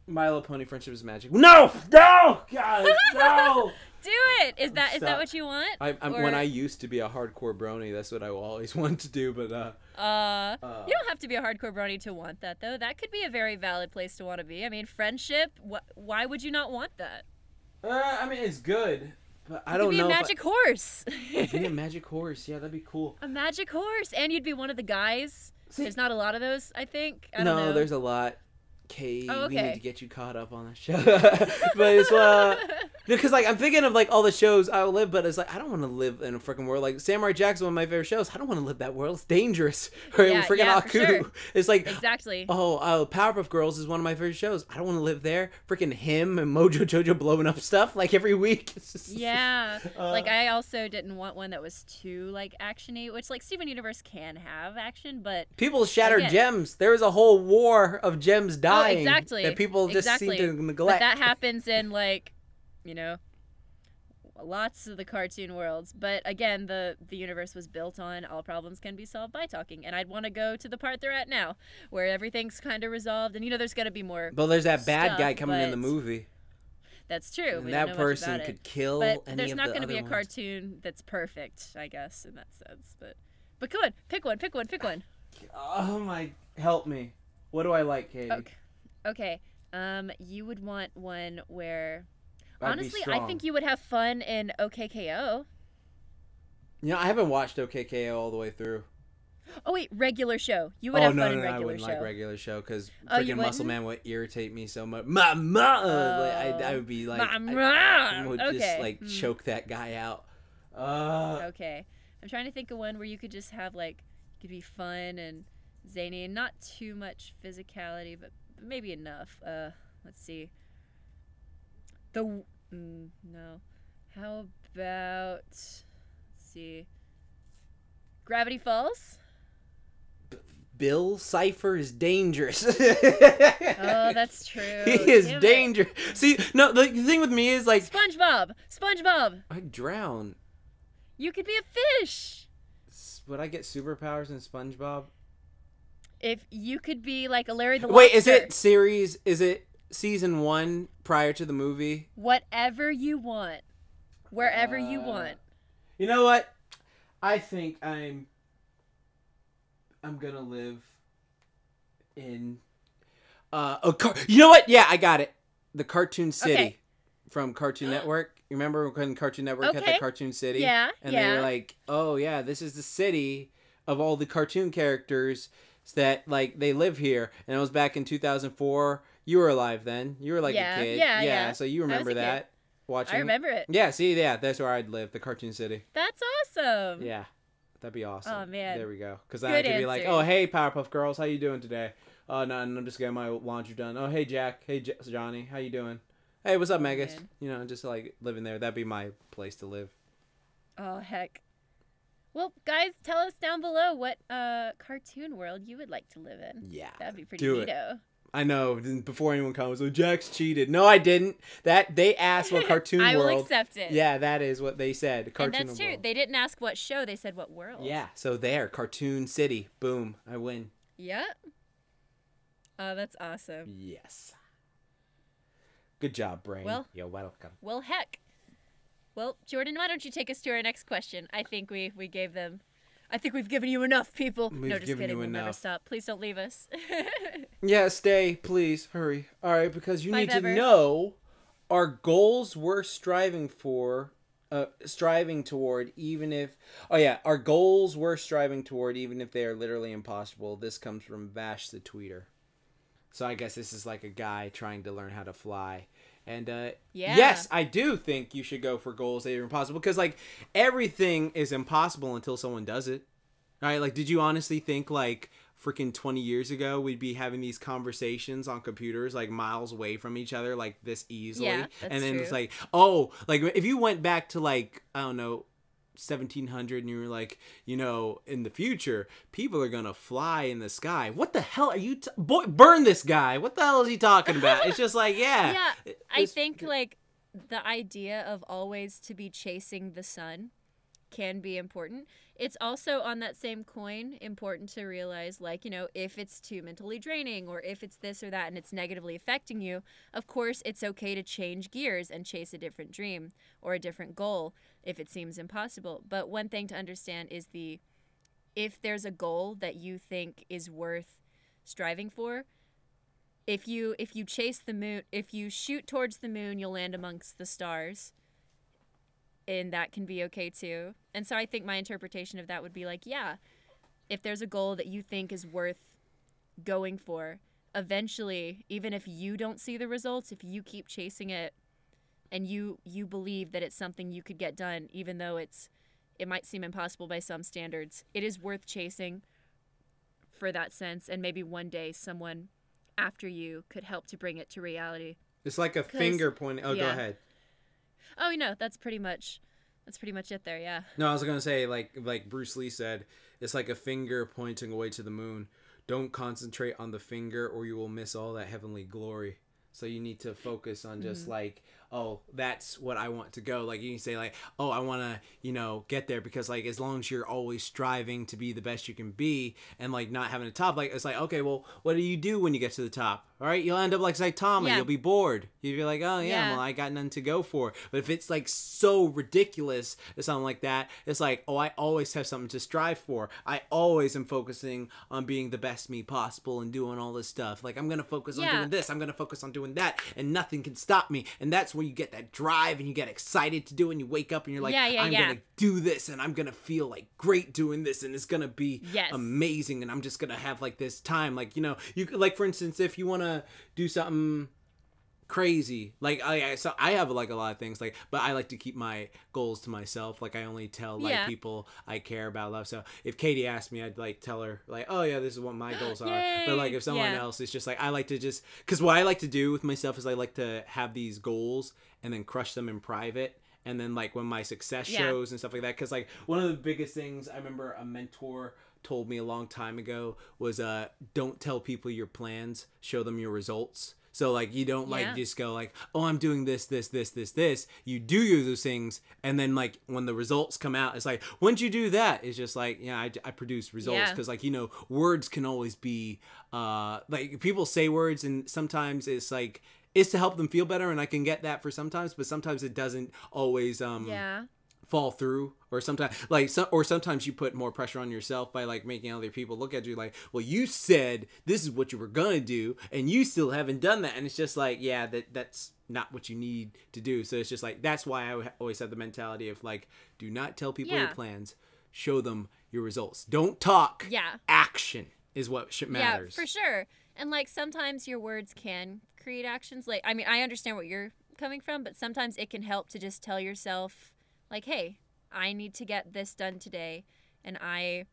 My Little Pony Friendship is Magic. No, God, no. Do it. Is that what you want? When I used to be a hardcore brony, that's what I always wanted to do. But you don't have to be a hardcore brony to want that, though. That could be a very valid place to want to be. I mean, friendship. Why would you not want that? I mean, it's good. But I don't know. You'd be a magic horse. Be a magic horse. Yeah, that'd be cool. A magic horse. And you'd be one of the guys. See, there's not a lot of those, I think. I don't know. There's a lot. Katy, we need to get you caught up on that show. But it's because like I'm thinking of like all the shows I will live, but it's like I don't want to live in a freaking world like Samurai Jack's one of my favorite shows. I don't want to live that world. It's dangerous. Or freaking Aku. Sure. It's like exactly. Powerpuff Girls is one of my favorite shows. I don't want to live there. Freaking him and Mojo Jojo blowing up stuff like every week. Yeah. Like I also didn't want one that was too like actiony, which like Steven Universe can have action, but people shatter gems. There was a whole war of gems dying. Exactly. That people just seem to neglect. But that happens in like, you know, lots of the cartoon worlds. But again, the universe was built on all problems can be solved by talking. And I'd want to go to the part they're at now, where everything's kind of resolved. And, you know, there's going to be more But there's that bad guy coming in the movie. That's true. And that person could kill any of the other ones. But there's not going to be a cartoon that's perfect, I guess, in that sense. But go on. Pick one. Oh, my. Help me. What do I like, Katy? Okay. You would want one where... Honestly, I think you would have fun in OKKO. You know, I haven't watched OKKO all the way through. Oh, wait. Regular show. You would have fun in regular show. I wouldn't like regular show because freaking Muscle Man would irritate me so much. I would be like... I would just, like, choke that guy out. Okay. I'm trying to think of one where you could just have, like... It could be fun and zany and not too much physicality, but maybe enough. Let's see. No. How about, let's see, Gravity Falls? Bill Cipher is dangerous. Oh, that's true. He is dangerous. See, no, the thing with me is like... SpongeBob. I'd drown. You could be a fish. Would I get superpowers in SpongeBob? If you could be like a Larry the Lobster. Wait, is it season 1 prior to the movie? Whatever you want. Wherever you want. You know what? I think I'm gonna live in you know what? Yeah, I got it. The Cartoon City from Cartoon Network. You remember when Cartoon Network had the Cartoon City? Yeah. And they were like, oh yeah, this is the city of all the cartoon characters that like they live here, and it was back in 2004. You were alive then. You were like a kid. Yeah. So you remember that watching? I remember it. Yeah. See, yeah, that's where I'd live, the Cartoon City. That's awesome. Yeah, that'd be awesome. Oh man. There we go. Because then I could be like, oh hey Powerpuff Girls, how you doing today? Oh no, I'm just getting my laundry done. Oh hey Jack, hey Johnny, how you doing? Hey, what's up, Megas? Man. You know, just like living there. That'd be my place to live. Oh heck. Well, guys, tell us down below what cartoon world you would like to live in. Yeah, that'd be pretty neato. I know. Before anyone comes, oh, Jax cheated. No, I didn't. That they asked what cartoon world. I will accept it. Yeah, that is what they said. Cartoon and that's true. World. They didn't ask what show. They said what world. Yeah. So there, Cartoon City. Boom. I win. Yep. Oh, that's awesome. Yes. Good job, Brain. Well, you're welcome. Well, heck. Well, Jordan, why don't you take us to our next question? I think we gave them. I think we've given you enough, people. No, just kidding. We'll never stop. Please don't leave us. Yeah, stay, please. Hurry. All right, because you need to know our goals we're striving toward, even if... Oh, yeah, our goals we're striving toward, even if they are literally impossible. This comes from Vash the Tweeter. So I guess this is like a guy trying to learn how to fly. And yes, I do think you should go for goals that are impossible, because like everything is impossible until someone does it. Right? Like, did you honestly think like freaking 20 years ago we'd be having these conversations on computers like miles away from each other like this easily? Yeah, that's and then true. It's like, oh, like if you went back to like, I don't know, 1700 and you were like, you know, in the future people are gonna fly in the sky, what the hell are you boy, burn this guy, what the hell is he talking about? It's just like, yeah I think like the idea of always to be chasing the sun can be important. It's also on that same coin important to realize, like, you know, if it's too mentally draining or if it's this or that and it's negatively affecting you, of course it's okay to change gears and chase a different dream or a different goal if it seems impossible. But one thing to understand is if there's a goal that you think is worth striving for, if you chase the moon, if you shoot towards the moon, you'll land amongst the stars. And that can be okay too. And so I think my interpretation of that would be like, yeah, if there's a goal that you think is worth going for, eventually, even if you don't see the results, if you keep chasing it and you believe that it's something you could get done, even though it might seem impossible by some standards, it is worth chasing for that sense. And maybe one day someone after you could help to bring it to reality. It's like a finger pointing. Oh, yeah. Go ahead. Oh, you know, that's pretty much it there, yeah. No, I was going to say, like Bruce Lee said, it's like a finger pointing away to the moon. Don't concentrate on the finger or you will miss all that heavenly glory. So you need to focus on just like, oh, that's what I want to go. Like you can say like, oh, I want to, you know, get there, because like as long as you're always striving to be the best you can be and like not having a top, like it's like, okay, well, what do you do when you get to the top? All right, you'll end up like Saitama. Yeah. You'll be bored. You'll be like, oh yeah, well, I got nothing to go for. But if it's like so ridiculous or something like that, it's like, oh, I always have something to strive for. I always am focusing on being the best me possible and doing all this stuff. Like I'm gonna focus on doing this. I'm gonna focus on doing that, and nothing can stop me. And that's where you get that drive and you get excited to do it, and you wake up and you're like, I'm gonna do this, and I'm gonna feel like great doing this, and it's gonna be amazing, and I'm just gonna have like this time. Like, you know, you like, for instance, if you want to do something crazy, like I have like a lot of things, like, but I like to keep my goals to myself. Like I only tell like people I care about love. So if Katy asked me, I'd like tell her like, oh yeah, this is what my goals are. But like if someone else, it's just like, I like to just, because what I like to do with myself is I like to have these goals and then crush them in private. And then like when my success shows and stuff like that, because like one of the biggest things I remember a mentor told me a long time ago was don't tell people your plans, show them your results. So like you don't like just go like, oh, I'm doing this. You do those things, and then like when the results come out, it's like, when'd you do that? It's just like, I produce results, because like, you know, words can always be like people say words, and sometimes it's like it's to help them feel better, and I can get that for sometimes, but sometimes it doesn't always fall through, or sometimes sometimes you put more pressure on yourself by like making other people look at you like, well, you said this is what you were gonna do and you still haven't done that. And it's just like, that's not what you need to do. So it's just like, that's why I always have the mentality of like, do not tell people your plans, show them your results. Don't talk. Yeah. Action is what matters. Yeah, for sure. And like sometimes your words can create actions. Like, I mean, I understand what you're coming from, but sometimes it can help to just tell yourself, like, hey, I need to get this done today, and I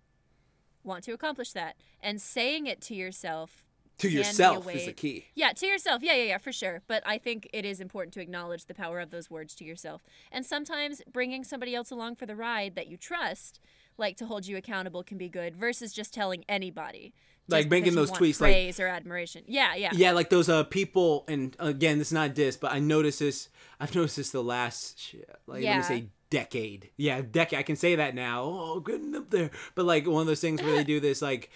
want to accomplish that. And saying it to yourself. To yourself is the key. Yeah, to yourself. Yeah, for sure. But I think it is important to acknowledge the power of those words to yourself. And sometimes bringing somebody else along for the ride that you trust, like to hold you accountable, can be good versus just telling anybody. Like making those tweets, praise or admiration. Yeah. Yeah, like those people, and again, this is not diss, but I've noticed this the last, let me say decade. Yeah, decade. I can say that now. Oh, getting up there. But like one of those things where they do this like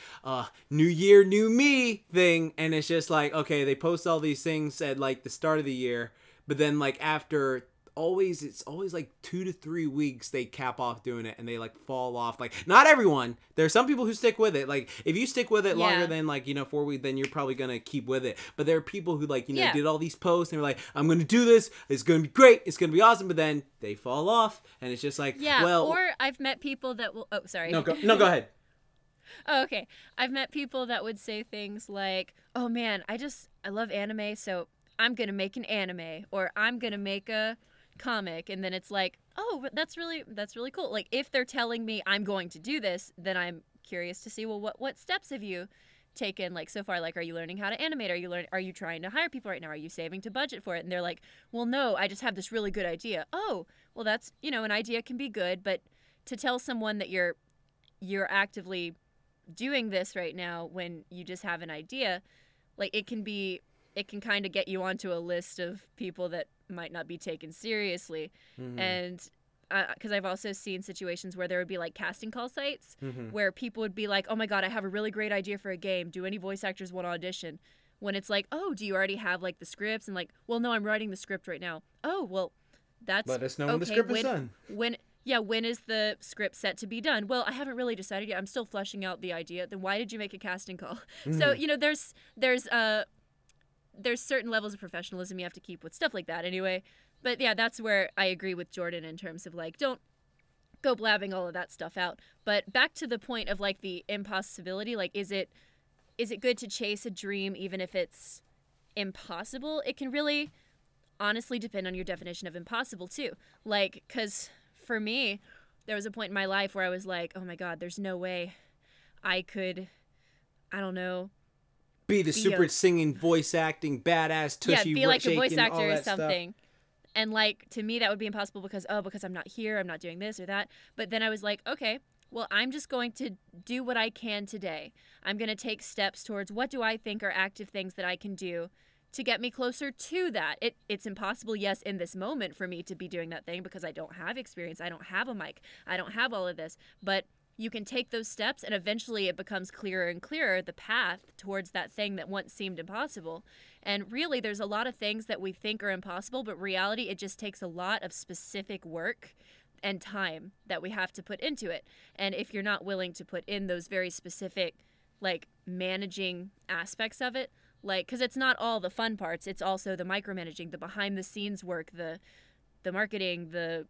new year, new me thing, and it's just like, okay, they post all these things at like the start of the year, but then like after it's always like 2 to 3 weeks they cap off doing it and they like fall off. Like not everyone. There are some people who stick with it. Like if you stick with it longer than like 4 weeks, then you're probably gonna keep with it. But there are people who like did all these posts and they're like, I'm gonna do this. It's gonna be great. It's gonna be awesome. But then they fall off and it's just like Or I've met people that will. Oh, sorry. No, go ahead. Oh, okay. I've met people that would say things like, "Oh man, I love anime, so I'm gonna make an anime, or I'm gonna make a comic," and then it's like, oh, that's really cool. Like if they're telling me I'm going to do this, then I'm curious to see, well, what steps have you taken like so far? Like, are you learning how to animate? Are you trying to hire people right now? Are you saving to budget for it? And they're like, well, no, I just have this really good idea. Oh, well, that's an idea can be good, but to tell someone that you're actively doing this right now when you just have an idea, like it can kind of get you onto a list of people that might not be taken seriously. And because I've also seen situations where there would be like casting call sites where people would be like, oh my god, I have a really great idea for a game, do any voice actors want to audition? When it's like, oh, do you already have like the scripts? And like, well, no, I'm writing the script right now. Oh, well, that's let us know when the script is done. When is the script set to be done? Well, I haven't really decided yet, I'm still fleshing out the idea. Then why did you make a casting call? So there's certain levels of professionalism you have to keep with stuff like that anyway. But yeah, that's where I agree with Jordan in terms of like, don't go blabbing all of that stuff out. But back to the point of like the impossibility, like is it good to chase a dream even if it's impossible? It can really honestly depend on your definition of impossible too. Like, because for me, there was a point in my life where I was like, oh my god, there's no way I could, I don't know, be the super singing, voice acting, badass, tushy, be like shaking, a voice actor or stuff. something. And like to me that would be impossible because I'm not here, I'm not doing this or that. But then I was like, okay, well, I'm just going to do what I can today. I'm going to take steps towards what do I think are active things that I can do to get me closer to that. It's impossible, yes, in this moment for me to be doing that thing because I don't have experience, I don't have a mic, I don't have all of this, but you can take those steps and eventually it becomes clearer and clearer, the path towards that thing that once seemed impossible. And really, there's a lot of things that we think are impossible, but reality, it just takes a lot of specific work and time that we have to put into it. And if you're not willing to put in those very specific, like, managing aspects of it, like, because it's not all the fun parts, it's also the micromanaging, the behind-the-scenes work, the marketing, the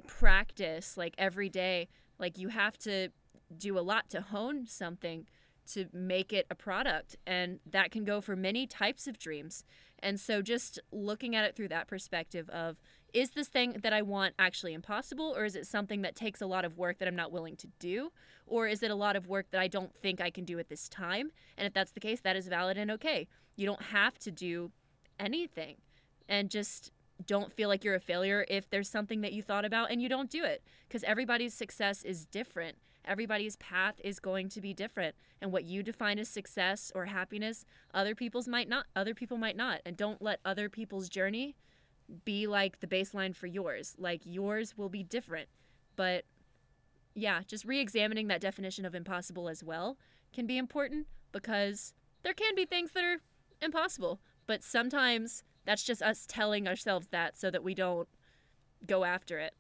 practice, like, every day. Like, you have to do a lot to hone something to make it a product, and that can go for many types of dreams. And so just looking at it through that perspective of, is this thing that I want actually impossible, or is it something that takes a lot of work that I'm not willing to do, or is it a lot of work that I don't think I can do at this time? And if that's the case, that is valid and okay. You don't have to do anything, and just don't feel like you're a failure if there's something that you thought about and you don't do it, because everybody's success is different. Everybody's path is going to be different, and what you define as success or happiness, other people might not, and don't let other people's journey be like the baseline for yours. Like, yours will be different. But yeah, just re-examining that definition of impossible as well can be important, because there can be things that are impossible, but sometimes that's just us telling ourselves that so that we don't go after it.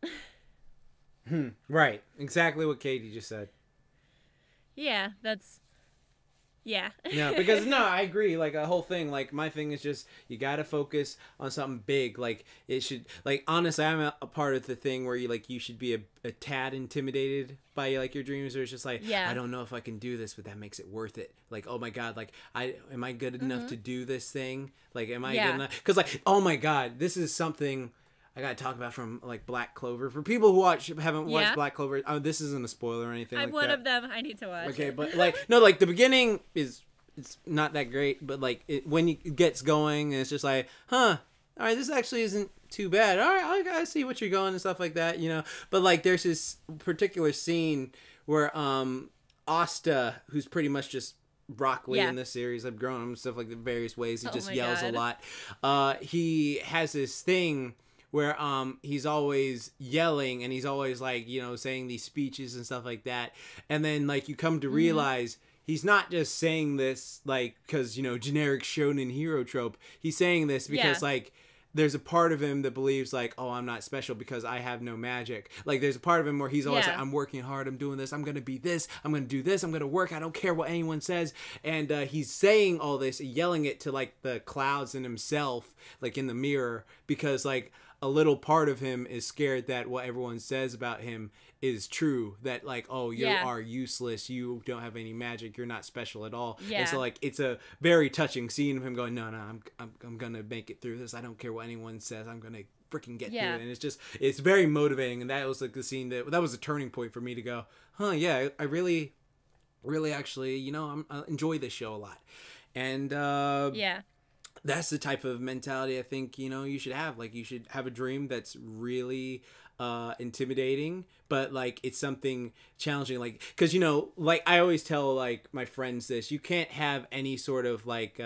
Right. Exactly what Katie just said. Yeah, that's Yeah. Yeah, because no, I agree. Like a whole thing. Like my thing is just you gotta focus on something big. Like it should. Like honestly, I'm a part of the thing where you should be a tad intimidated by like your dreams. Or it's just like Yeah. I don't know if I can do this, but that makes it worth it. Like oh my god, like am I good enough to do this thing? Like am I good enough? Because like oh my god, this is something I gotta talk about from like Black Clover. For people who haven't watched Black Clover, this isn't a spoiler or anything. I'm like one that. of them. I need to watch. Okay, but like no, like the beginning it's not that great, but like when it gets going, it's just like, huh, all right, this actually isn't too bad. All right, I see what you're going and stuff like that, you know. But like there's this particular scene where Asta, who's pretty much just Rock Lee in this series, I've grown him and stuff like the various ways. He just yells a lot. He has this thing where he's always yelling and he's always like, you know, saying these speeches and stuff like that. And then like you come to realize he's not just saying this like because, you know, generic shonen hero trope. He's saying this because like there's a part of him that believes like, oh, I'm not special because I have no magic. Like there's a part of him where he's always like, I'm working hard, I'm doing this, I'm going to be this, I'm going to do this, I'm going to work, I don't care what anyone says. And he's saying all this, yelling it to like the clouds and himself, like in the mirror, because like a little part of him is scared that what everyone says about him is true, that like, oh, you are useless, you don't have any magic, you're not special at all. And so like it's a very touching scene of him going, no, I'm gonna make it through this, I don't care what anyone says, I'm gonna freaking get through it. And it's very motivating. And that was like the scene that was a turning point for me to go, huh, yeah, I really actually, you know, I enjoy this show a lot. And that's the type of mentality I think, you know, you should have. Like, you should have a dream that's really intimidating, but like it's something challenging. Like, because, you know, like I always tell like my friends this, you can't have any sort of like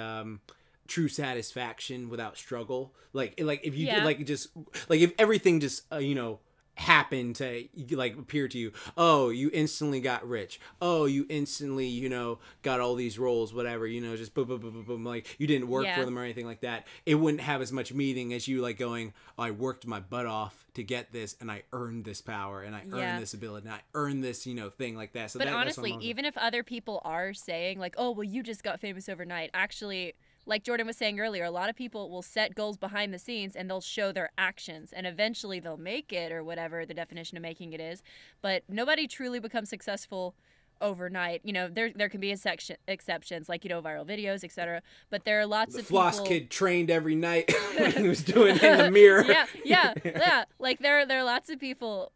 true satisfaction without struggle. Like if you did, like just like if everything just you know, happen to like appear to you, oh, you instantly got rich, oh, you instantly, you know, got all these roles, whatever, you know, just boom boom boom boom boom, like you didn't work for them or anything like that, it wouldn't have as much meaning as you like going, oh, I worked my butt off to get this and I earned this power and I earned this ability and I earned this, you know, thing like that. So but honestly, even if other people are saying like, oh, well, you just got famous overnight, actually, like Jordan was saying earlier, a lot of people will set goals behind the scenes and they'll show their actions and eventually they'll make it, or whatever the definition of making it is. But nobody truly becomes successful overnight. You know, there can be exceptions, like, you know, viral videos, etc. But there are lots of people. Floss Kid trained every night when he was doing it in the mirror. Yeah. Like there are lots of people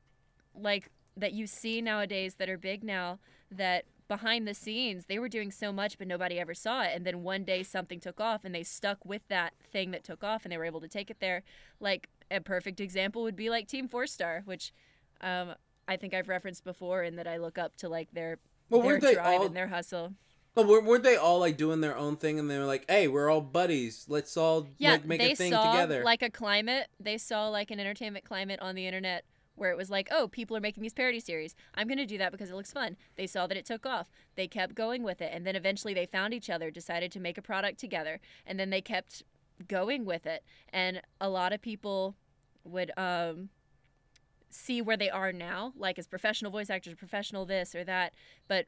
like that you see nowadays that are big now that behind the scenes they were doing so much but nobody ever saw it, and then one day something took off and they stuck with that thing that took off and they were able to take it there. Like a perfect example would be like Team 4-Star, which I think I've referenced before, in that I look up to like their drive and their hustle. Well, weren't they all like doing their own thing, and they were like, hey, we're all buddies, let's all like make a thing together? Like a climate, they saw like an entertainment climate on the internet where it was like, oh, people are making these parody series, I'm going to do that because it looks fun. They saw that it took off. They kept going with it. And then eventually they found each other, decided to make a product together. And then they kept going with it. And a lot of people would see where they are now, like as professional voice actors, professional this or that. But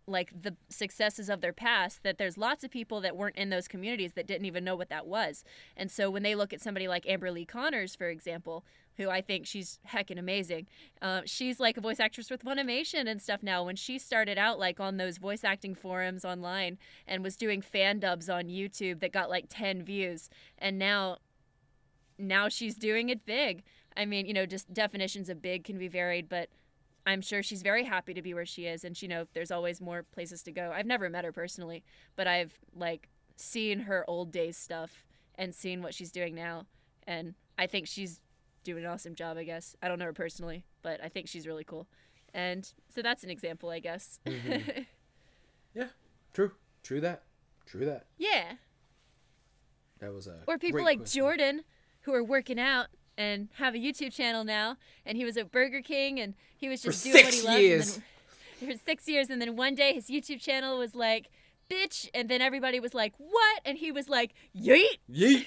like the successes of their past, that there's lots of people that weren't in those communities that didn't even know what that was. And so when they look at somebody like Amber Lee Connors, for example, who I think she's heckin' amazing. She's like a voice actress with Funimation and stuff now. When she started out like on those voice acting forums online and was doing fan dubs on YouTube that got like 10 views, and now she's doing it big. I mean, you know, just definitions of big can be varied, but I'm sure she's very happy to be where she is, and she, you know, there's always more places to go. I've never met her personally, but I've like seen her old days stuff and seen what she's doing now, and I think she's doing an awesome job, I guess. I don't know her personally, but I think she's really cool. And so that's an example, I guess. Mm-hmm. Yeah, true that. Yeah. That was a Or people like question. Jordan, who are working out and have a YouTube channel now, and he was at Burger King and he was just doing what he loved. For 6 years, and then one day his YouTube channel was like, bitch, and then everybody was like, what? And he was like, yeet.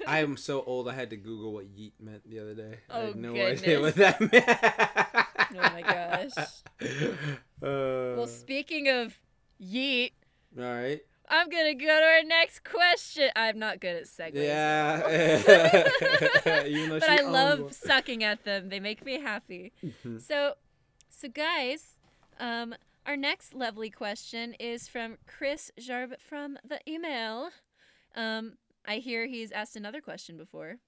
I am so old, I had to Google what yeet meant the other day. I had no goodness. idea what that meant. Oh my gosh. Well, speaking of yeet, All right. I'm gonna go to our next question. I'm not good at segues. Yeah. Even though But she I owns love one. sucking at them. They make me happy. So guys, our next lovely question is from Chris Jarb from the email. I hear he's asked another question before.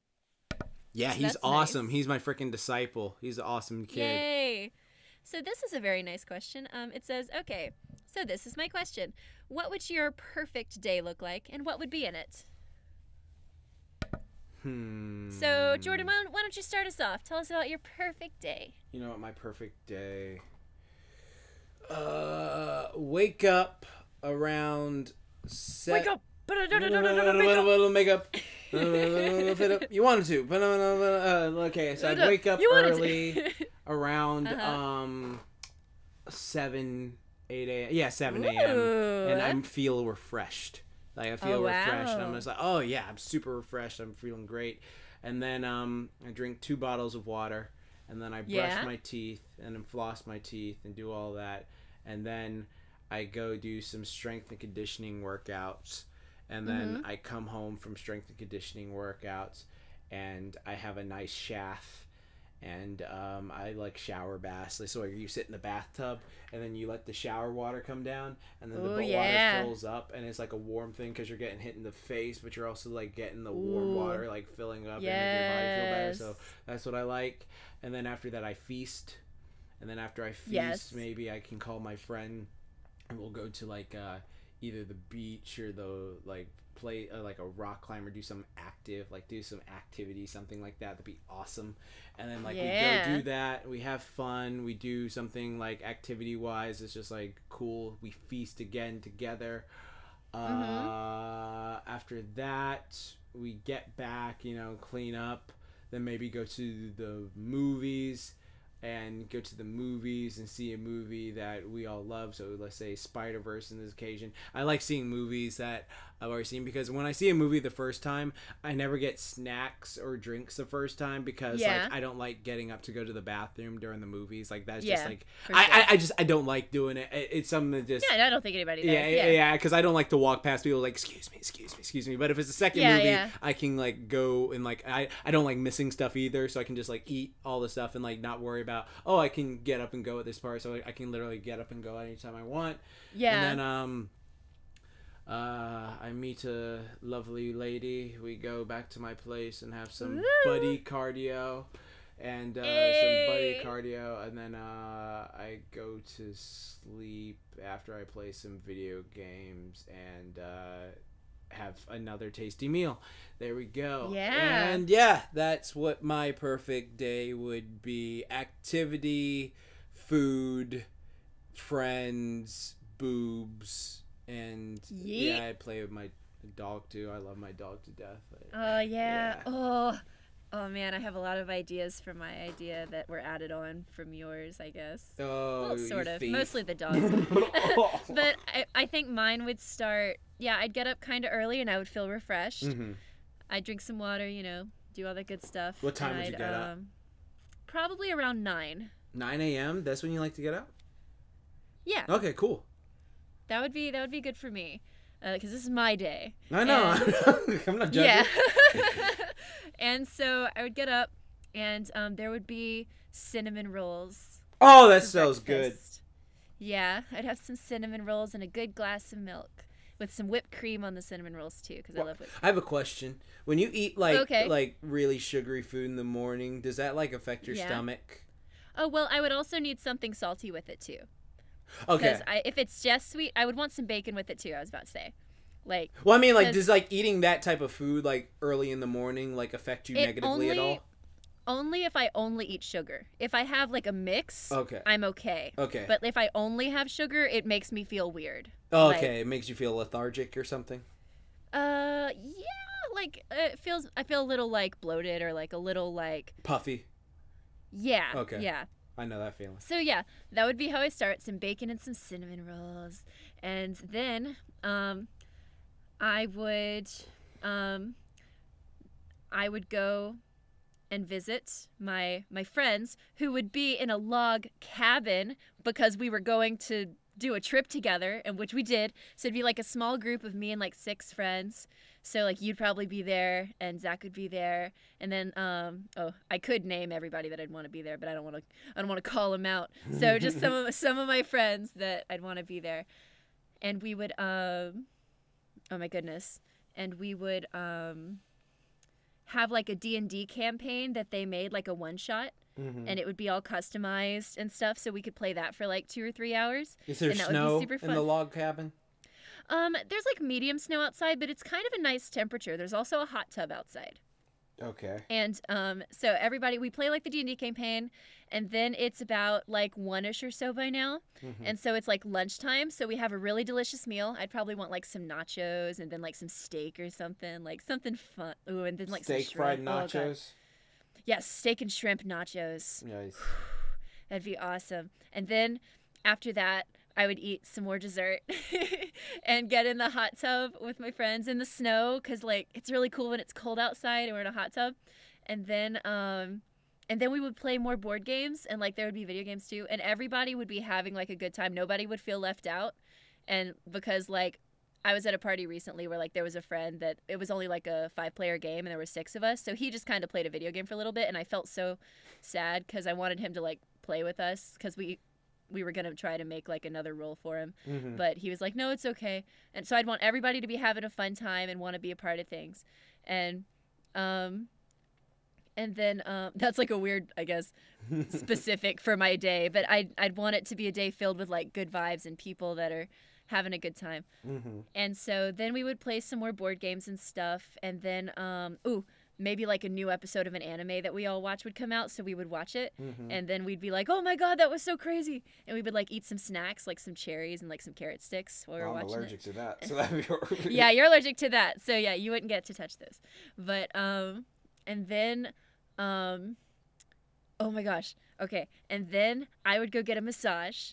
Yeah, So he's that's awesome. nice. He's my freaking disciple. He's an awesome kid. Yay! So this is a very nice question. It says, okay, so this is my question. What would your perfect day look like, and what would be in it? So, Jordan, why don't you start us off? Tell us about your perfect day. You know what, my perfect day? Wake up around Wake up! little makeup. You wanted to, but okay. So I'd wake up early around 7, 8 a.m. Yeah, 7 a.m. and I feel refreshed. Like I feel refreshed. And I'm just like, oh yeah, I'm super refreshed. I'm feeling great. And then I drink 2 bottles of water, and then I brush my teeth and then floss my teeth and do all that, and then I go do some strength and conditioning workouts. And then I come home from strength and conditioning workouts, and I have a nice shaft, and I like shower baths. So you sit in the bathtub, and then you let the shower water come down, and then the water fills up, and it's like a warm thing because you're getting hit in the face, but you're also like getting the warm water like filling up and making your body feel better. So that's what I like. And then after that, I feast, and then after I feast, maybe I can call my friend, and we'll go to like either the beach or the play like a rock climber, do some activity, something like that. That'd be awesome. And then we go do that, we have fun, we do something like activity wise, it's just like cool, we feast again together. After that we get back, clean up, then maybe go to the movies and see a movie that we all love. So let's say Spider-Verse in this occasion. I like seeing movies that I've already seen, because when I see a movie the first time, I never get snacks or drinks the first time, because I don't like getting up to go to the bathroom during the movies. Like that's just like I don't like doing it. It's something that just I don't think anybody does. Yeah, because I don't like to walk past people like excuse me. But if it's a second movie, I can like go and like I don't like missing stuff either, so I can just like eat all the stuff and like not worry about, I can get up and go at this part, so I can literally get up and go anytime I want. And then I meet a lovely lady. We go back to my place and have some buddy cardio, and and then I go to sleep after I play some video games and have another tasty meal. There we go. And that's what my perfect day would be. Activity, food, friends, boobs, and I play with my dog too. I love my dog to death. Oh man, I have a lot of ideas for my idea that were added on from yours, I guess. Well, sort of. Thief. Mostly the dogs. But I think mine would start, I'd get up kind of early and I would feel refreshed. I'd drink some water, do all that good stuff. What time would you get up? Probably around 9. 9 a.m.? That's when you like to get up? Yeah. Okay, cool. That would be good for me, because this is my day. I know. I'm not judging. Yeah. And so I would get up, and there would be cinnamon rolls. Oh, that sounds good. Yeah, I'd have some cinnamon rolls and a good glass of milk with some whipped cream on the cinnamon rolls too, because I love whipped cream. I have a question. When you eat like really sugary food in the morning, does that like affect your stomach? Oh, well, I would also need something salty with it too. Okay. Because if it's just sweet, I would want some bacon with it too, I was about to say. Well, I mean, does eating that type of food early in the morning affect you negatively at all? Only if I only eat sugar. If I have a mix, I'm okay. Okay. But if I only have sugar, it makes me feel weird. Oh, okay. It makes you feel lethargic or something? Yeah, I feel a little bloated or a little puffy. Yeah. Okay. Yeah. I know that feeling. So that would be how I start. Some bacon and some cinnamon rolls. And then I would go and visit my friends who would be in a log cabin, because we were going to do a trip together, and which we did. So it'd be like a small group of me and like 6 friends. So like you'd probably be there, and Zach would be there, and then I could name everybody that I'd want to be there, but I don't want to call them out. So just some of my friends that I'd want to be there, and we would oh my goodness, and we would have like a D&D campaign that they made, like a one-shot. And it would be all customized and stuff, so we could play that for like 2 or 3 hours. Is there snow in the log cabin? There's like medium snow outside, but it's kind of a nice temperature. There's also a hot tub outside. Okay. And so everybody, we play like the D&D campaign, and then it's about like 1-ish or so by now. And so it's like lunchtime, so we have a really delicious meal. I'd probably want like some nachos and then like some steak or something, like something fun. Ooh, and then like steak some fried shrimp. nachos. Yes, steak and shrimp nachos. Nice. That'd be awesome. And then after that, I would eat some more dessert and get in the hot tub with my friends in the snow, because like it's really cool when it's cold outside and we're in a hot tub. And then we would play more board games, and like there would be video games too, and everybody would be having like a good time. Nobody would feel left out. And because like I was at a party recently where like there was a friend that it was only like a 5-player game and there were 6 of us, so he just kind of played a video game for a little bit, and I felt so sad because I wanted him to like play with us, because we were gonna try to make like another role for him, but he was like, no, it's okay. And so I'd want everybody to be having a fun time and want to be a part of things. And then that's like a weird, I guess, specific for my day, but I'd want it to be a day filled with like good vibes and people that are having a good time. And so then we would play some more board games and stuff, and then maybe like a new episode of an anime that we all watch would come out, so we would watch it, and then we'd be like, oh my god, that was so crazy, and we would like eat some snacks, like some cherries and like some carrot sticks while we were watching it. I'm allergic to that, so that'd be horrible. Yeah, you're allergic to that, so yeah, you wouldn't get to touch those. But and then oh my gosh. Okay, and then I would go get a massage.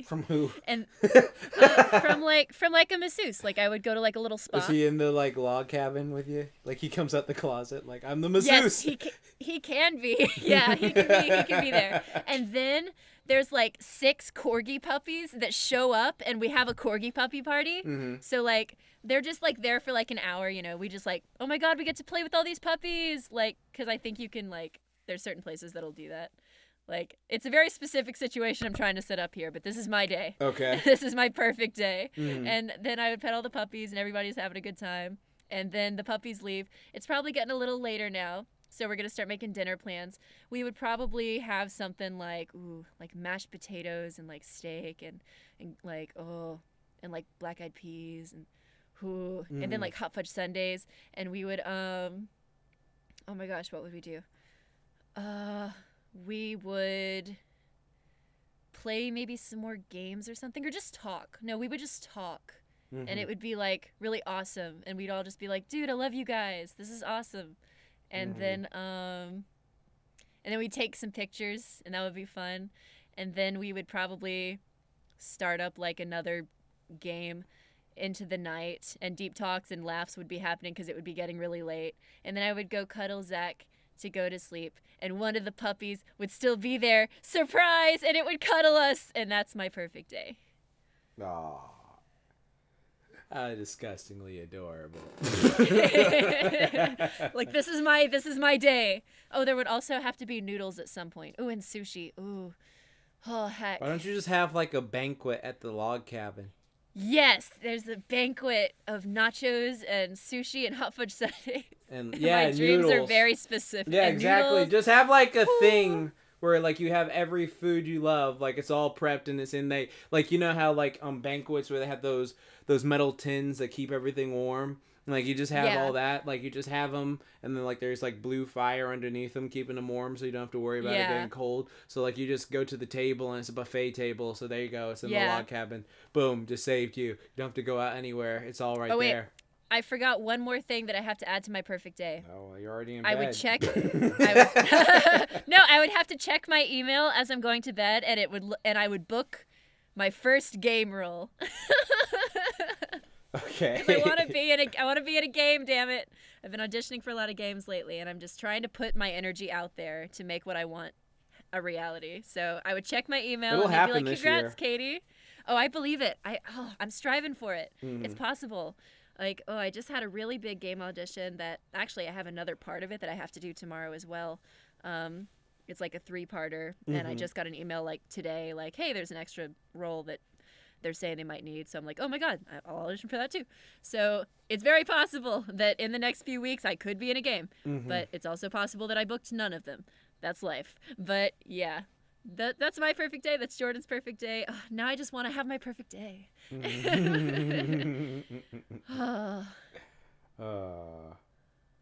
From who? And from like a masseuse. Like I would go to like a little spa. Is he in the like log cabin with you? Like he comes out the closet like, I'm the masseuse. Yes, he can be. Yeah, he can be there. And then there's like 6 corgi puppies that show up, and we have a corgi puppy party. So like they're just like there for like an hour, you know. We just like, oh my god, we get to play with all these puppies, like, because I think you can like, there's certain places that'll do that. Like, it's a very specific situation I'm trying to set up here, but this is my day. Okay. This is my perfect day. And then I would pet all the puppies, and everybody's having a good time. And then the puppies leave. It's probably getting a little later now, so we're going to start making dinner plans. We would probably have something like, like mashed potatoes and like steak and like, and like black-eyed peas and and then like hot fudge sundaes. And we would, oh my gosh, what would we do? We would play maybe some more games or something, or just talk. No, we would just talk. And it would be like really awesome, and we'd all just be like, dude, I love you guys, this is awesome. And then we'd take some pictures, and that would be fun. And then we would probably start up like another game into the night, and deep talks and laughs would be happening because it would be getting really late. And then I would go cuddle Zach to go to sleep, and one of the puppies would still be there, surprise, and it would cuddle us, and that's my perfect day. Aww. Disgustingly adorable. Like, this is my day. Oh, there would also have to be noodles at some point. Ooh, and sushi. Ooh. Oh, heck. Why don't you just have like a banquet at the log cabin? Yes, there's a banquet of nachos and sushi and hot fudge sundaes. And yeah, my dreams noodles are very specific. Yeah, and exactly. Noodles. Just have like a thing where like you have every food you love, like it's all prepped and it's in they like, you know how like banquets where they have those metal tins that keep everything warm. Like you just have all that, like you just have them, and then like there's like blue fire underneath them keeping them warm, so you don't have to worry about it getting cold. So like you just go to the table and it's a buffet table, so there you go, it's in the log cabin. Boom, just saved you. You don't have to go out anywhere. It's all right there. I forgot one more thing that I have to add to my perfect day. Oh, you're already in bed. I would check. No, I would have to check my email as I'm going to bed, and I would book my first game role. Okay. Because I want to be in a game. Damn it! I've been auditioning for a lot of games lately, and I'm just trying to put my energy out there to make what I want a reality. So I would check my email, It'll and they'd happen be like, this "Congrats, year. Katy." Oh, I believe it. I'm striving for it. Mhm. It's possible. Like, I just had a really big game audition that actually I have another part of it that I have to do tomorrow as well. It's like a 3-parter, and I just got an email like today, like, hey, there's an extra role that they're saying they might need. So I'm like, oh my God, I'll audition for that too. So it's very possible that in the next few weeks I could be in a game, but it's also possible that I booked none of them. That's life. But yeah, that's my perfect day. That's Jordan's perfect day. Now I just want to have my perfect day.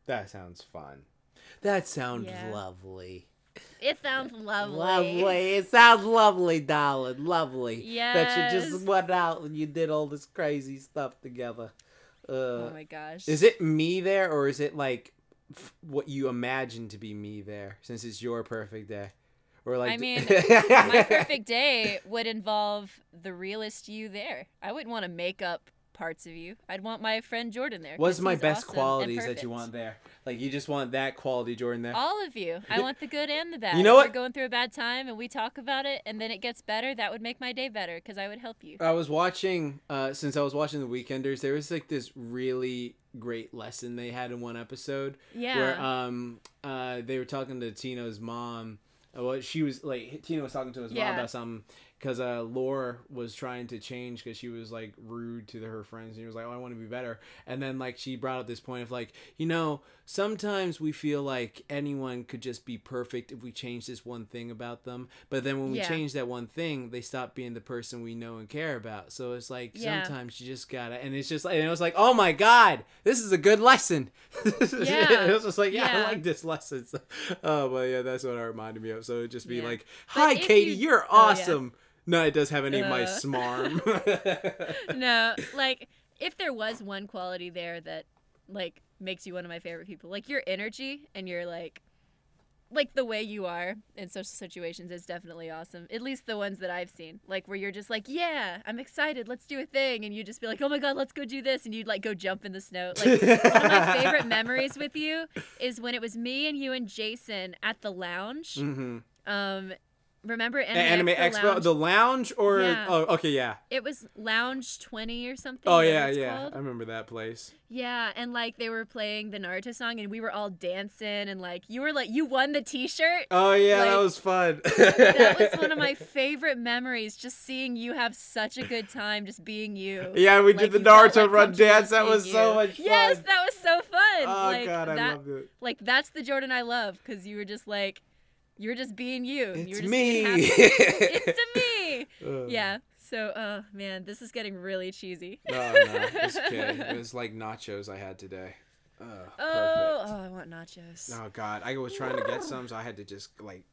That sounds fun. That sounds lovely. It sounds lovely. Lovely. It sounds lovely, darling. Lovely. Yes. That you just went out and you did all this crazy stuff together. Oh my gosh. Is it me there, or is it like what you imagine to be me there, since it's your perfect day? Or like, I mean, my perfect day would involve the realest you there. I wouldn't want to make up parts of you. I'd want my friend Jordan there. What's my best awesome qualities that you want there? Like, you just want that quality Jordan there? All of you. I want the good and the bad. You know what? If you're going through a bad time and we talk about it and then it gets better, that would make my day better because I would help you. I was watching, since I was watching The Weekenders, there was like this really great lesson they had in one episode. Yeah. Where they were talking to Tino's mom. Well, she was like, Tino was talking to his mom about something, because Laura was trying to change because she was like rude to her friends, and he was like, oh, I want to be better. And then like she brought up this point of like, you know, sometimes we feel like anyone could just be perfect if we change this one thing about them, but then when we change that one thing, they stop being the person we know and care about. So it's like sometimes you just gotta, and it's just like, and it was like, oh my God, this is a good lesson. It was just like, I like this lesson. So, but yeah, that's what it reminded me of. So it'd just be like, hi Katy, you're awesome. No, it does have any of my smarm. No, like, if there was one quality there that, like, makes you one of my favorite people, like, your energy and your, like the way you are in social situations is definitely awesome. At least the ones that I've seen. Like, where you're just like, yeah, I'm excited, let's do a thing. And you just be like, oh my God, let's go do this. And you'd, like, go jump in the snow. Like, one of my favorite memories with you is when it was me and you and Jason at the lounge. Remember Anime Expo? The lounge or oh, okay, yeah. It was Lounge 20 or something. Oh yeah, called. I remember that place. Yeah, and like they were playing the Naruto song and we were all dancing and like you won the t-shirt. Oh yeah, like, that was fun. That was one of my favorite memories, just seeing you have such a good time just being you. Yeah, we did the Naruto run dance. That was so much fun. Yes, that was so fun. Oh God, I loved it. Like that's the Jordan I love, because you were just like, you were just being you. It's you were just me. It's me. Yeah. So, man, this is getting really cheesy. No, just kidding. It was like nachos I had today. Perfect. I want nachos. Oh God, I was trying to get some, so I had to just like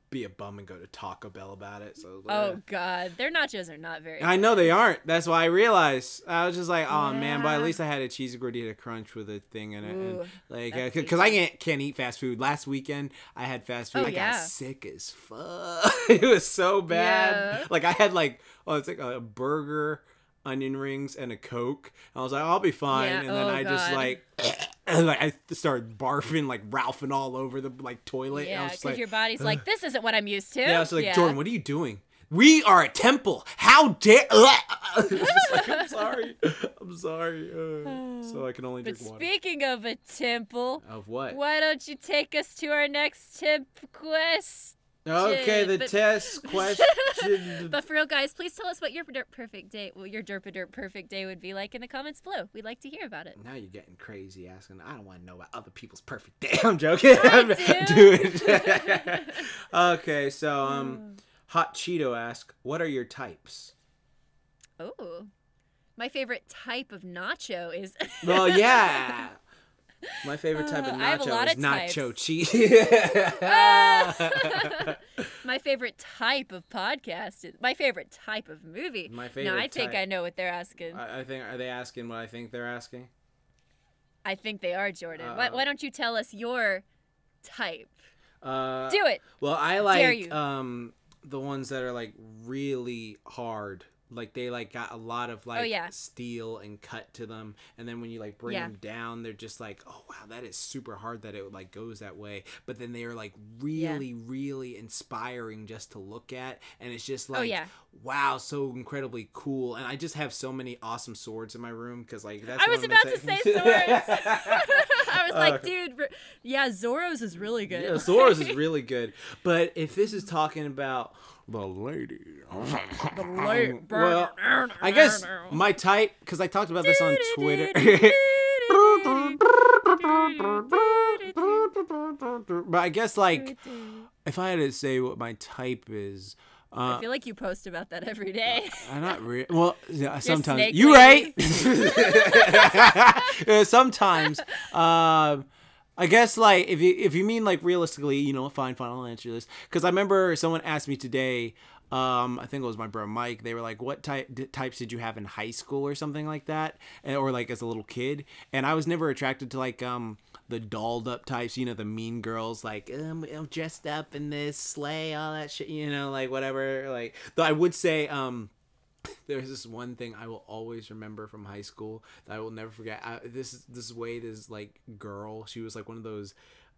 be a bum and go to Taco Bell about it. So oh God, their nachos are not very good. I know they aren't. That's why I realized. I was just like, oh man, but at least I had a cheesy gordita crunch with a thing in it. Ooh, and like, because I can't eat fast food. Last weekend I had fast food. Oh, I got sick as fuck. It was so bad. Yeah. Like I had like, it's like a burger, onion rings, and a Coke. I was like, I'll be fine. Yeah. And then I just like, and like I started barfing, like Ralphing all over the like toilet. Yeah, because like, your body's like, this isn't what I'm used to. Yeah, I was like, Jordan, what are you doing? We are a temple. How dare? It's just like, I'm sorry. So I can only drink water. But speaking of a temple, of what? Why don't you take us to our next temp quest? Okay, the test question. But for real, guys, please tell us what your perfect day, perfect day would be like in the comments below. We'd like to hear about it. Now you're getting crazy asking. I don't want to know about other people's perfect day. I'm joking. Do it. Okay, so Hot Cheeto asks, what are your types? Oh, my favorite type of nacho is. Well, yeah. My favorite type of nacho is nacho cheese. My favorite type of podcast is my favorite type of movie. My favorite. No, I think I know what they're asking. I think, are they asking what I think they're asking? I think they are, Jordan. Why don't you tell us your type? Do it. Well, I like the ones that are like really hard. like they like got a lot of like yeah. steel and cut to them, and then when you like bring them down, they're just like, oh wow, that is super hard that it like goes that way. But then they are like really really inspiring just to look at, and it's just like wow, so incredibly cool. And I just have so many awesome swords in my room because like that's I was about to say swords. I was like, dude, yeah, Zoro's is really good. Yeah, Zoro's is really good. But if this is talking about the lady, well, I guess my type, because I talked about this on Twitter. But I guess like if I had to say what my type is, I feel like you post about that every day. I'm not really. Well, yeah, sometimes. You right. Sometimes. I guess like if you mean like realistically, you know, fine, I'll answer this. Because I remember someone asked me today. I think it was my bro Mike. They were like, "What types did you have in high school or something like that, or like as a little kid?" And I was never attracted to like the dolled up types, you know, the mean girls, like I'm dressed up in this sleigh, all that shit, you know, like whatever. Like, though I would say there's this one thing I will always remember from high school that I will never forget. This Wade is like girl. She was like one of those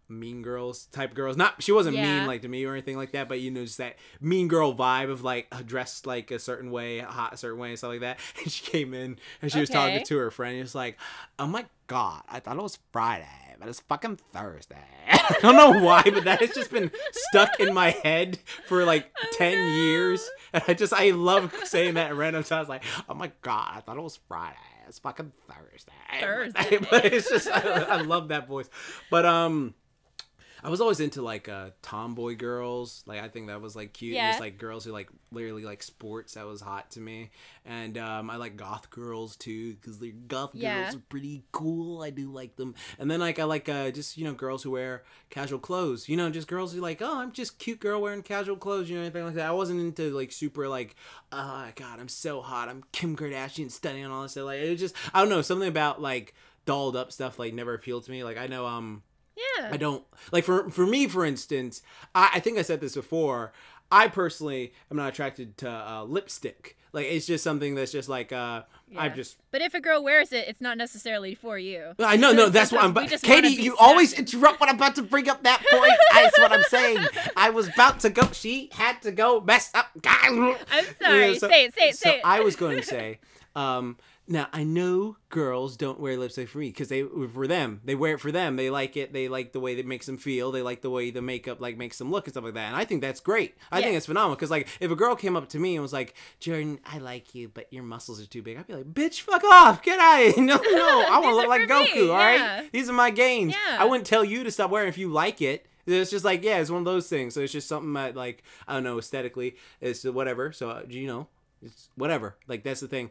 mean girls type girls. Not she wasn't mean like to me or anything like that, but you know, just that mean girl vibe of like dressed like a certain way, hot a certain way, and stuff like that. And she came in and she was talking to her friend. He was like, "Oh my god, I thought it was Friday, but it's fucking Thursday." I don't know why, but that has just been stuck in my head for like 10 years. And I love saying that at random times. Like, "Oh my god, I thought it was Friday. It's fucking Thursday." But it's just, I love that voice. But I was always into like tomboy girls. Like I think that was like cute. Just like girls who like literally like sports. That was hot to me. And I like goth girls too, because they're goth girls are pretty cool. I do like them. And then like I like just, you know, girls who wear casual clothes. You know, just girls who like, oh, I'm just cute girl wearing casual clothes. You know, anything like that. I wasn't into like super like, oh god, I'm so hot. I'm Kim Kardashian stunning and all this stuff. Like it was just, I don't know, something about like dolled up stuff like never appealed to me. Like I know I don't like for me, for instance, I think I said this before. I personally am not attracted to lipstick. Like it's just something that's just like I just. But if a girl wears it, it's not necessarily for you. I know, no, that's what I'm. Katie, you always interrupt when I'm about to bring up that point. That's what I'm saying. I was about to go. She had to go mess up. I'm sorry. Yeah, say it. I was going to say. Now, I know girls don't wear lipstick for me because they wear it for them. They like it. They like the way that makes them feel. They like the way the makeup like makes them look and stuff like that. And I think that's great. I think it's phenomenal because like if a girl came up to me and was like, "Jordan, I like you, but your muscles are too big," I'd be like, "Bitch, fuck off, get out of here." No, I want to look like Goku. All right, these are my gains. I wouldn't tell you to stop wearing if you like it. It's just like, it's one of those things. So it's just something that like, I don't know, aesthetically, it's whatever. So you know, it's whatever. Like that's the thing.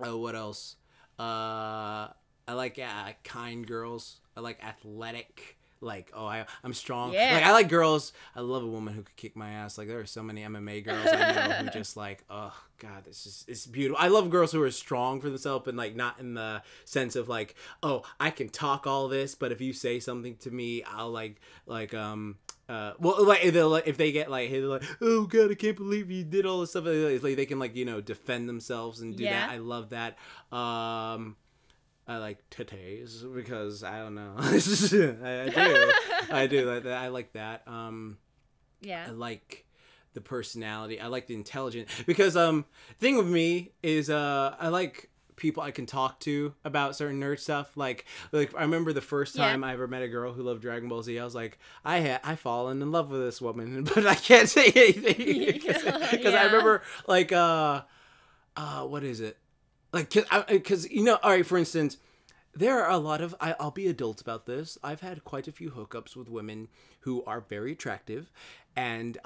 Oh, what else? I like kind girls. I like athletic. Like, I'm strong. Yeah. Like, I like girls. I love a woman who could kick my ass. Like, there are so many MMA girls I know who just like, oh god, it's beautiful. I love girls who are strong for themselves and like not in the sense of like, oh, I can talk all this, but if you say something to me, I'll well, like if they get like, hey, they're like, oh god, I can't believe you did all this stuff. Like they can like, you know, defend themselves and do that. I love that. I like titties because I don't know. I do like that. I like that. I like the personality. I like the intelligence because thing with me is I like people I can talk to about certain nerd stuff. Like I remember the first time I ever met a girl who loved Dragon Ball Z. I was like, I fallen in love with this woman, but I can't say anything because I remember like what is it? Like because you know, all right, for instance, there are a lot of I'll be adult about this. I've had quite a few hookups with women who are very attractive, and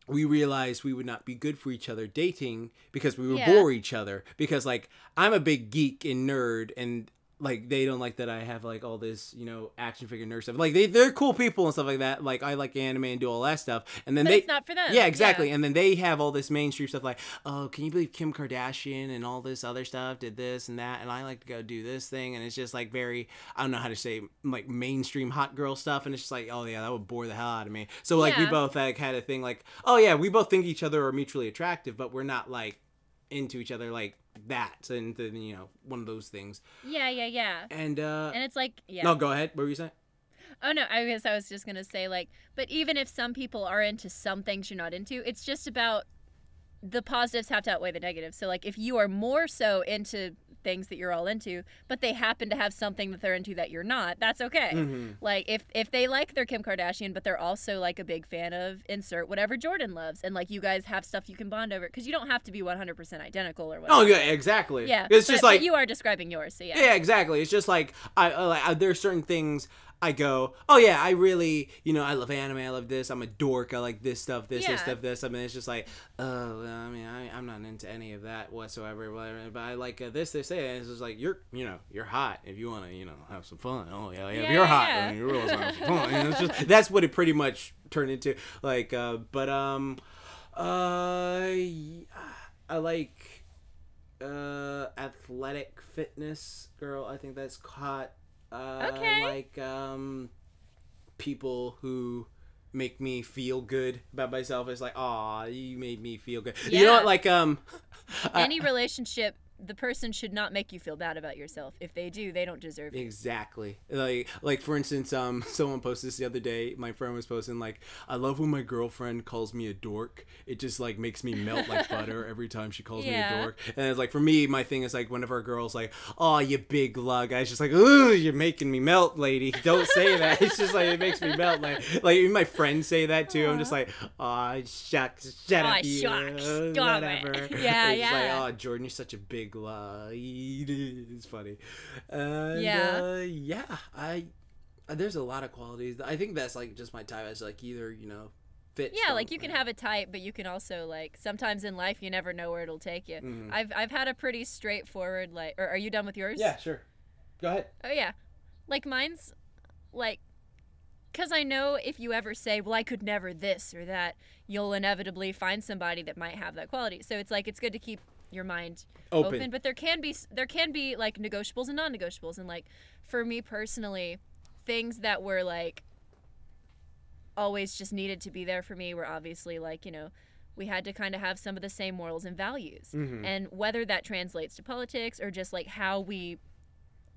we realized we would not be good for each other dating because we would bore each other. Because like I'm a big geek and nerd, and like they don't like that I have like all this, you know, action figure nerd stuff. Like they're cool people and stuff like that. Like I like anime and do all that stuff. And then but it's not for them. Yeah, exactly. Yeah. And then they have all this mainstream stuff like, oh, can you believe Kim Kardashian and all this other stuff did this and that, and I like to go do this thing, and it's just like very, I don't know how to say, like mainstream hot girl stuff, and it's just like, oh yeah, that would bore the hell out of me. So like we both like had a thing like, oh yeah, we both think each other are mutually attractive, but we're not like into each other like that, and then, you know, one of those things. Yeah. And it's like, yeah. No, go ahead. What were you saying? Oh no, I guess I was just gonna say, like, but even if some people are into some things you're not into, it's just about the positives have to outweigh the negatives. So like if you are more so into things that you're all into, but they happen to have something that they're into that you're not, that's okay. Like if they like their Kim Kardashian, but they're also like a big fan of insert whatever Jordan loves, and like you guys have stuff you can bond over, because you don't have to be 100% identical or whatever. Oh yeah, exactly. Yeah, it's just like, but you are describing yours, so yeah. Yeah, exactly. It's just like there are certain things I go, oh yeah, I really, you know, I love anime, I love this, I'm a dork, I like this stuff, this stuff, this. I mean, it's just like, oh, I mean, I'm not into any of that whatsoever, but I like this, and it's just like, you're hot if you want to, you know, have some fun. Oh yeah, if you're hot, I mean, you're really have some fun. And it's just, that's what it pretty much turned into. Like, I like athletic fitness girl. I think that's hot. Okay. Like people who make me feel good about myself. It's like, aw, you made me feel good. Yeah. You know what? Like any relationship, the person should not make you feel bad about yourself. If they do, they don't deserve you. Exactly. Like for instance, someone posted this the other day. My friend was posting like, I love when my girlfriend calls me a dork. It just like makes me melt like butter every time she calls me a dork. And it's like, for me, my thing is like, whenever a girl's like, oh, you big lug, I was just like, ooh, you're making me melt, lady. Don't say that. It's just like, it makes me melt. Like even my friends say that too. I'm just like, oh, shucks, shut up, you, whatever. Yeah, it's like, oh, Jordan, you're such a big lug. It's funny. There's a lot of qualities. I think that's like just my type as like either, you know, fit. Yeah, like you can have a type, but you can also like sometimes in life you never know where it'll take you. I've had a pretty straightforward like. Or are you done with yours? Yeah, sure. Go ahead. Oh yeah, like mine's like. Because I know if you ever say, well, I could never this or that, you'll inevitably find somebody that might have that quality. So it's like, it's good to keep your mind open. But there can be like negotiables and non-negotiables. And like, for me personally, things that were like always just needed to be there for me were obviously like, you know, we had to kind of have some of the same morals and values. And whether that translates to politics or just like how we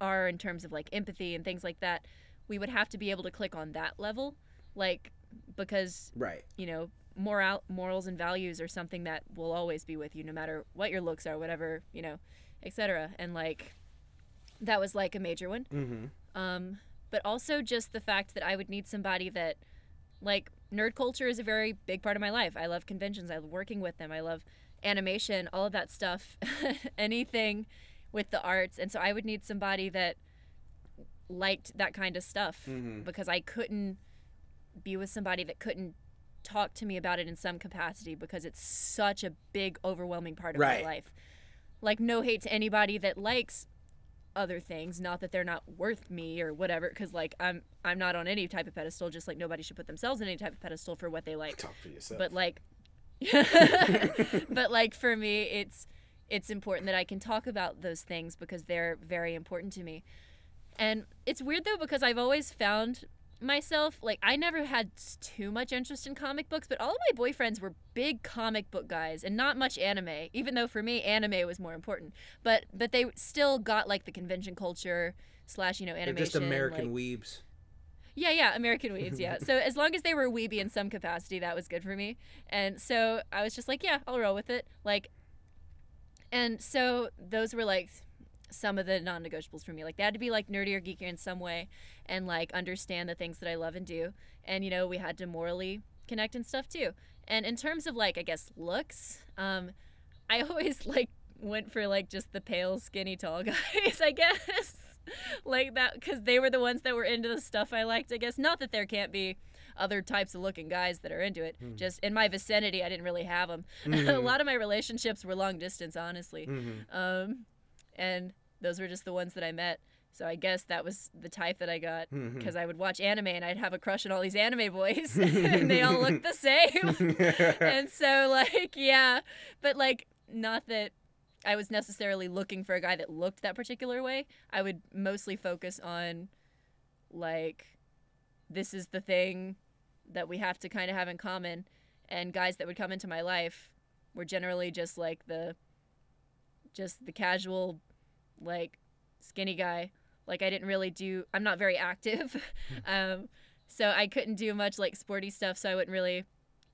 are in terms of like empathy and things like that, we would have to be able to click on that level, like, because, you know, morals and values are something that will always be with you no matter what your looks are, whatever, you know, etc. And like, that was like a major one. But also just the fact that I would need somebody that, like, nerd culture is a very big part of my life. I love conventions. I love working with them. I love animation, all of that stuff, anything with the arts. And so I would need somebody that liked that kind of stuff, because I couldn't be with somebody that couldn't talk to me about it in some capacity, because it's such a big, overwhelming part of my life. Like, no hate to anybody that likes other things, not that they're not worth me or whatever, because like I'm not on any type of pedestal, just like nobody should put themselves on any type of pedestal for what they like. Talk for yourself. But like but like for me, it's important that I can talk about those things because they're very important to me. And it's weird though, because I've always found myself, like, I never had too much interest in comic books, but all of my boyfriends were big comic book guys and not much anime, even though for me anime was more important. But they still got like the convention culture / you know, animation. They're just American like, weebs. Yeah, American weebs, yeah. So as long as they were weeby in some capacity, that was good for me. And so I was just like, yeah, I'll roll with it. Like, and so those were like some of the non-negotiables for me. Like, they had to be like nerdy or geeky in some way and like understand the things that I love and do. And, you know, we had to morally connect and stuff too. And in terms of like, I guess, looks, I always like went for like just the pale, skinny, tall guys, I guess. Like that, because they were the ones that were into the stuff I liked, I guess. Not that there can't be other types of looking guys that are into it. Just in my vicinity, I didn't really have them. A lot of my relationships were long distance, honestly. And those were just the ones that I met. So I guess that was the type that I got, because I would watch anime and I'd have a crush on all these anime boys and they all look the same. And so like, yeah, but like, not that I was necessarily looking for a guy that looked that particular way. I would mostly focus on like, this is the thing that we have to kind of have in common. And guys that would come into my life were generally just like the casual, like, skinny guy. Like, I'm not very active. So I couldn't do much like sporty stuff, so I wouldn't really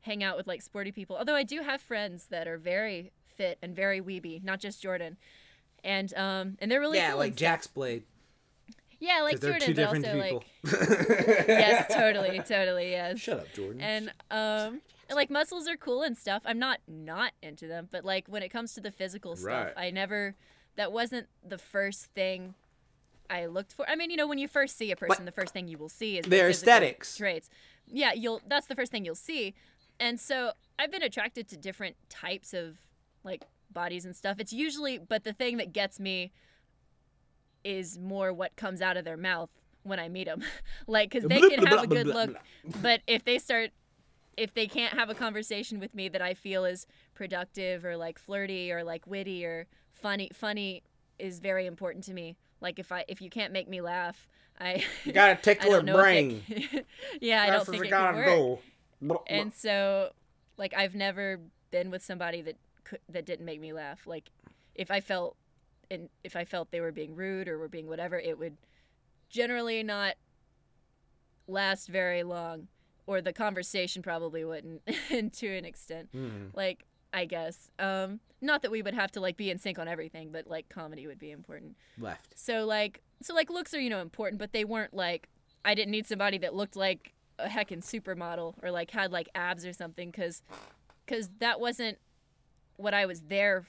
hang out with like sporty people. Although I do have friends that are very fit and very weeby, not just Jordan. And they're really cool. Like JaxBlade. Yeah, like They're Jordan, two but different also people. like yes, totally, yes. Shut up, Jordan. And like muscles are cool and stuff. I'm not into them, but like when it comes to the physical stuff, that wasn't the first thing I looked for. I mean, when you first see a person, the first thing you will see is their aesthetics traits. Yeah, that's the first thing you'll see. And so I've been attracted to different types of like bodies and stuff. It's usually, but the thing that gets me is more what comes out of their mouth when I meet them. Like, because they can have a good look, but if they can't have a conversation with me that I feel is productive or like flirty or like witty or funny is very important to me. Like if you can't make me laugh, you gotta tickle her brain. Yeah, I don't think it can work. And so, like, I've never been with somebody that didn't make me laugh. Like, if I felt they were being rude or were being whatever, it would generally not last very long, or the conversation probably wouldn't to an extent. Like, I guess. Not that we would have to like be in sync on everything, but like comedy would be important. So looks are, important, but they weren't like, I didn't need somebody that looked like a heckin' supermodel or like had like abs or something, because that wasn't what I was there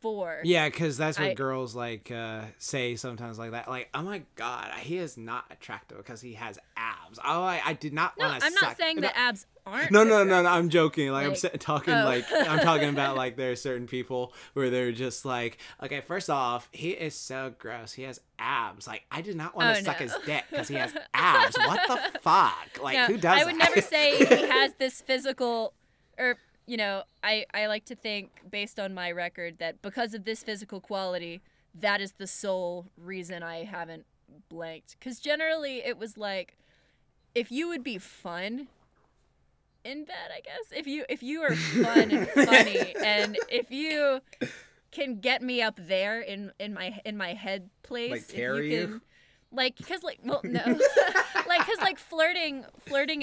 for. Yeah, because that's what girls like say sometimes, like that. Like, oh my god, he is not attractive because he has abs. Oh, I did not want to. I'm not saying that abs aren't. No. I'm joking. Like I'm talking I'm talking about like there are certain people where they're just like, okay, first off, he is so gross. He has abs. Like, I did not want to suck his dick because he has abs. What the fuck? Like, who does? I would never say he has this physical or. I like to think, based on my record, that because of this physical quality, that is the sole reason I haven't blanked. Because generally it was like, if you would be fun in bed, I guess. If you are fun and funny, and if you can get me up there in my head place, like carry you? Like, because, like, well, no. Like, because, like, flirting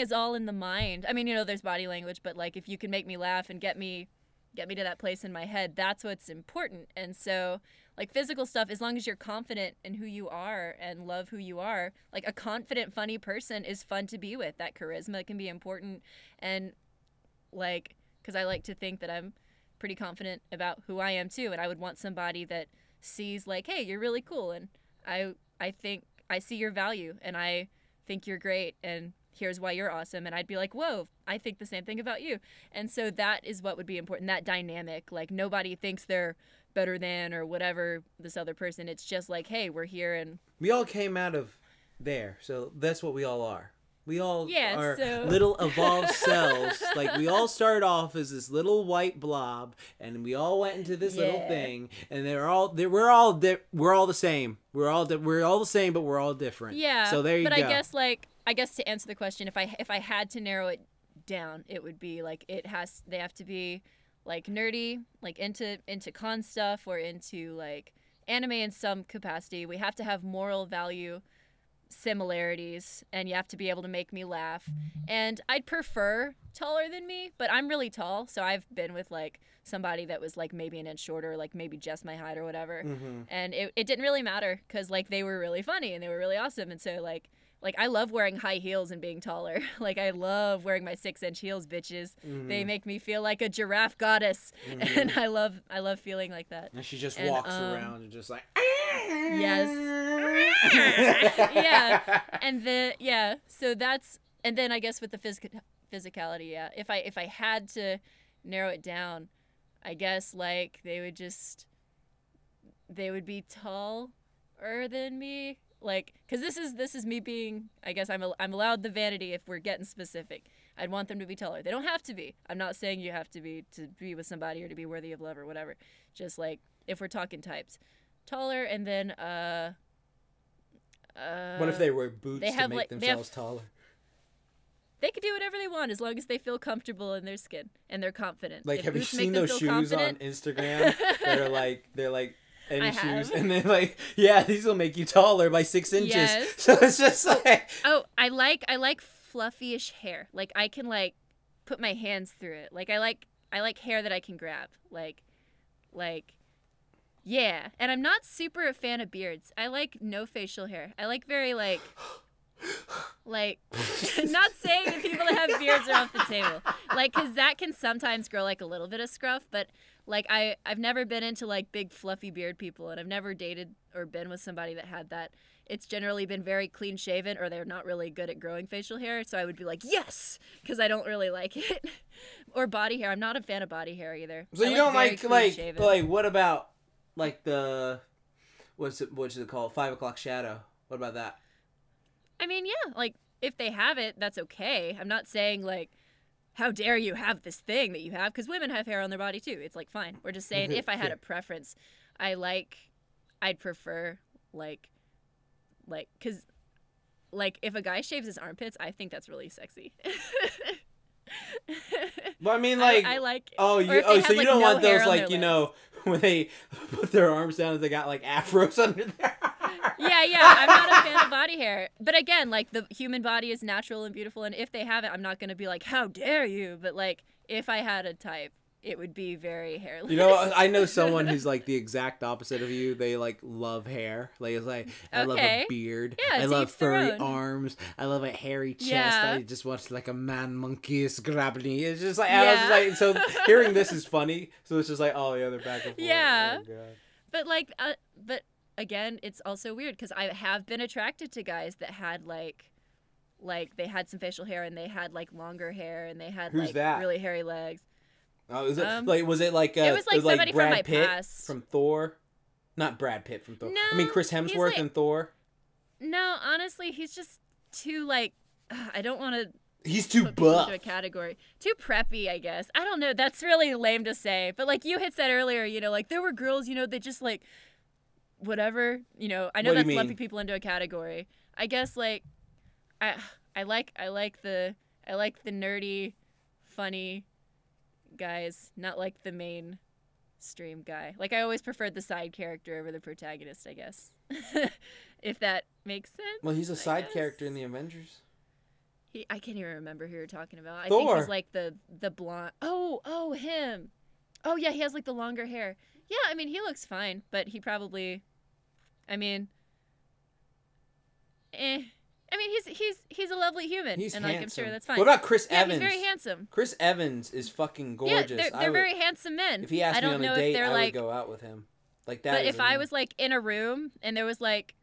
is all in the mind. I mean, there's body language, but, like, if you can make me laugh and get me to that place in my head, that's what's important. And so, like, physical stuff, as long as you're confident in who you are and love who you are, like, a confident, funny person is fun to be with. That charisma can be important. And, like, because I like to think that I'm pretty confident about who I am, too. And I would want somebody that sees, like, hey, you're really cool. And I think I see your value, and I think you're great, and here's why you're awesome. And I'd be like, whoa, I think the same thing about you. And so that is what would be important, that dynamic. Like, nobody thinks they're better than or whatever this other person. It's just like, hey, we're here. And we all came out of there, so that's what we all are. We all are so... little evolved cells. Like, we all started off as this little white blob, and we all went into this little thing, and we're all the same. We're all the same, but we're all different. Yeah. So there you go. But I guess to answer the question, if I had to narrow it down, it would be like they have to be like nerdy, like into con stuff or into like anime in some capacity. We have to have moral value similarities, and you have to be able to make me laugh. And I'd prefer taller than me, but I'm really tall, so I've been with like somebody that was like maybe an inch shorter, like maybe just my height or whatever. And it didn't really matter, because like they were really funny and they were really awesome. And so like I love wearing high heels and being taller. Like, I love wearing my 6-inch heels, bitches. They make me feel like a giraffe goddess. And I love feeling like that. And she just walks around and just like, yes. Yeah. And so that's, and then I guess with the physicality, yeah. If I had to narrow it down, I guess like they would be taller than me, like, because this is me being, I guess I'm allowed the vanity if we're getting specific. I'd want them to be taller. They don't have to be. I'm not saying you have to be with somebody or to be worthy of love or whatever. Just like if we're talking types, taller, and then what if they wear boots to make themselves taller? They could do whatever they want as long as they feel comfortable in their skin and they're confident. Like, have you seen those shoes on Instagram? they're like any shoes, and they're like, yeah, these will make you taller by 6 inches. Yes. So it's just like, I like fluffy-ish hair. Like I can like put my hands through it. Like I like hair that I can grab. Like yeah. And I'm not super a fan of beards. I like no facial hair. I like very like not saying that people that have beards are off the table. Like, cause that can sometimes grow like a little bit of scruff, but like I've never been into like big fluffy beard people, and I've never dated or been with somebody that had that. It's generally been very clean shaven, or they're not really good at growing facial hair. So I would be like, yes, because I don't really like it. Or body hair. I'm not a fan of body hair either. So you don't like what about like the what's it called? 5 o'clock shadow. What about that? I mean, yeah, like if they have it, that's okay. I'm not saying like, how dare you have this thing that you have, because women have hair on their body too. It's like fine. We're just saying if I had a preference, I'd prefer because if a guy shaves his armpits, I think that's really sexy. Well, I mean, like, I like. So you don't want those like when they put their arms down and they got like afros under there. Yeah. I'm not a fan of body hair, but again, like the human body is natural and beautiful, and if they have it, I'm not gonna be like, how dare you? But like, if I had a type, it would be very hairless. You know, I know someone who's like the exact opposite of you. They like love hair. Like it's like I love a beard. Yeah, I love furry arms. I love a hairy chest. Yeah. I just want like a man monkey is grabbing me. It's just like I was just like, so hearing this is funny. So it's just like, oh yeah, they're back and forth. Yeah. Oh, God. But like but again, it's also weird because I have been attracted to guys that had like they had some facial hair and they had like longer hair and they had really hairy legs. Oh, is it was it like somebody Brad from my Pitt past. from Thor? Not Brad Pitt from Thor. No, I mean Chris Hemsworth in Thor. No, honestly, he's just too like I don't want to. He's too buff. Into a category, too preppy, I guess. I don't know. That's really lame to say, but like you had said earlier, like there were girls, that just like whatever, I know that's lumping people into a category. I guess like I like the nerdy, funny guys, not like the mainstream guy. Like I always preferred the side character over the protagonist, I guess. If that makes sense. Well, he's a side character in the Avengers. I can't even remember who you're talking about. Thor. I think he's like the blonde. Oh, him. Oh yeah, he has like the longer hair. Yeah, I mean he looks fine, but he probably, I mean he's a lovely human, he's and handsome. like I'm sure that's fine. What about Chris Evans? He's very handsome. Chris Evans is fucking gorgeous. Yeah, they're very handsome men. If he asked me on a date, I would go out with him. Like that. But if I was like in a room and there was like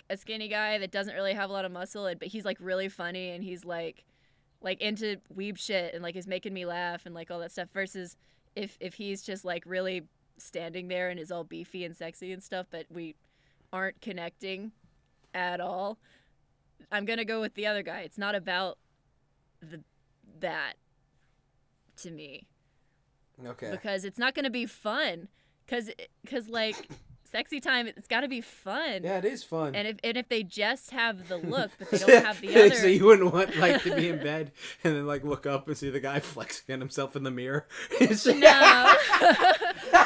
a skinny guy that doesn't really have a lot of muscle, but he's like really funny and he's like into weeb shit and like is making me laugh and like all that stuff, versus if he's just like really standing there and is all beefy and sexy and stuff, but we aren't connecting at all, I'm gonna go with the other guy. It's not about that to me. Okay. Because it's not gonna be fun. Cause like sexy time, it's got to be fun. Yeah, it is fun. And if they just have the look, but they don't have the other. So you wouldn't want like to be in bed and then like look up and see the guy flexing on himself in the mirror. No. Or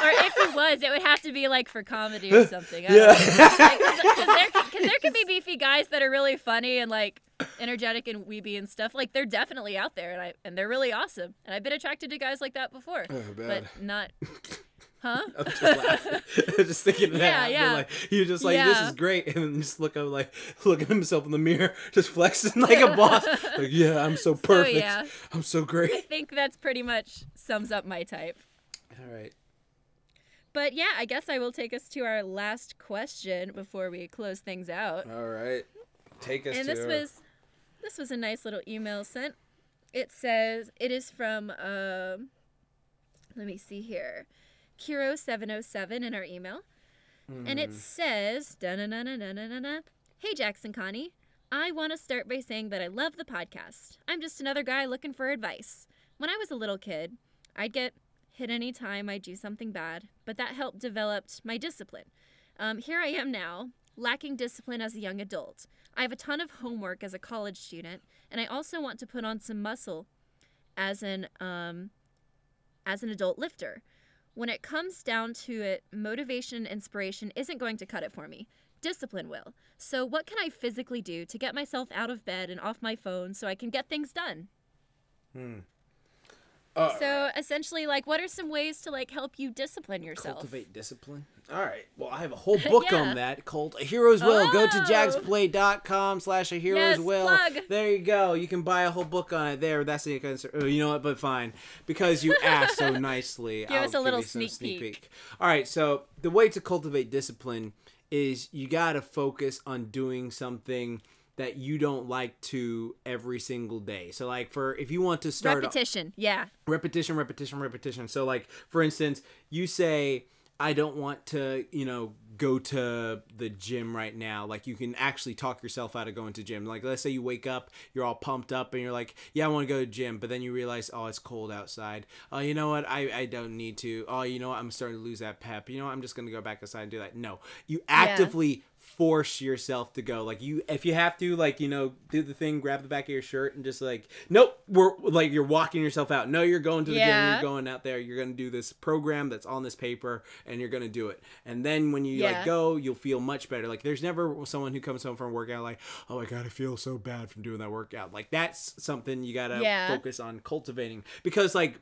if it was, it would have to be like for comedy or something. Yeah. Because there can be beefy guys that are really funny and like energetic and weeby and stuff. Like they're definitely out there, and they're really awesome. And I've been attracted to guys like that before. Oh, bad. But not. Huh? I'm just laughing. just thinking of that. Yeah. Like, you're just like, this is great. And then just look looking at himself in the mirror, just flexing like a boss. Like, yeah, I'm so perfect. So, yeah. I'm so great. I think that's pretty much sums up my type. All right. But yeah, I guess I will take us to our last question before we close things out. All right. Take us to this was a nice little email sent. It says, it is from, let me see here. Kiro707 in our email. And it says, Hey, Jax and Connie. I want to start by saying that I love the podcast. I'm just another guy looking for advice. When I was a little kid, I'd get hit any time I do something bad, but that helped develop my discipline. Here I am now, lacking discipline as a young adult. I have a ton of homework as a college student, and I also want to put on some muscle as an adult lifter. When it comes down to it, motivation and inspiration isn't going to cut it for me. Discipline will. So what can I physically do to get myself out of bed and off my phone so I can get things done? So essentially, like, what are some ways to, like, help you discipline yourself? Cultivate discipline. All right. Well, I have a whole book on that called A Hero's Will. Go to JaxBlade.com/A Hero's Will. Plug. There you go. You can buy a whole book on it there. That's the you know what? But fine, because you asked so nicely. Give us a little sneak peek. All right. So the way to cultivate discipline is you got to focus on doing something that you don't like to every single day. So like if you want to start repetition. Repetition. So like, for instance, you say, I don't want to, go to the gym right now. Like, you can actually talk yourself out of going to gym. Like, let's say you wake up, you're all pumped up and you're like, yeah, I want to go to the gym. But then you realize, oh, it's cold outside. Oh, you know what? I don't need to. Oh, you know what? I'm starting to lose that pep. You know what? I'm just going to go back outside and do that. No, you actively force yourself to go. Like, if you have to, like, do the thing, grab the back of your shirt and just like, nope, you're walking yourself out. No, you're going to the gym. You're going out there. You're going to do this program that's on this paper and you're going to do it. And then when you go, you'll feel much better. Like, there's never someone who comes home from a workout like, oh my God, I feel so bad from doing that workout. Like, that's something you got to focus on cultivating, because like,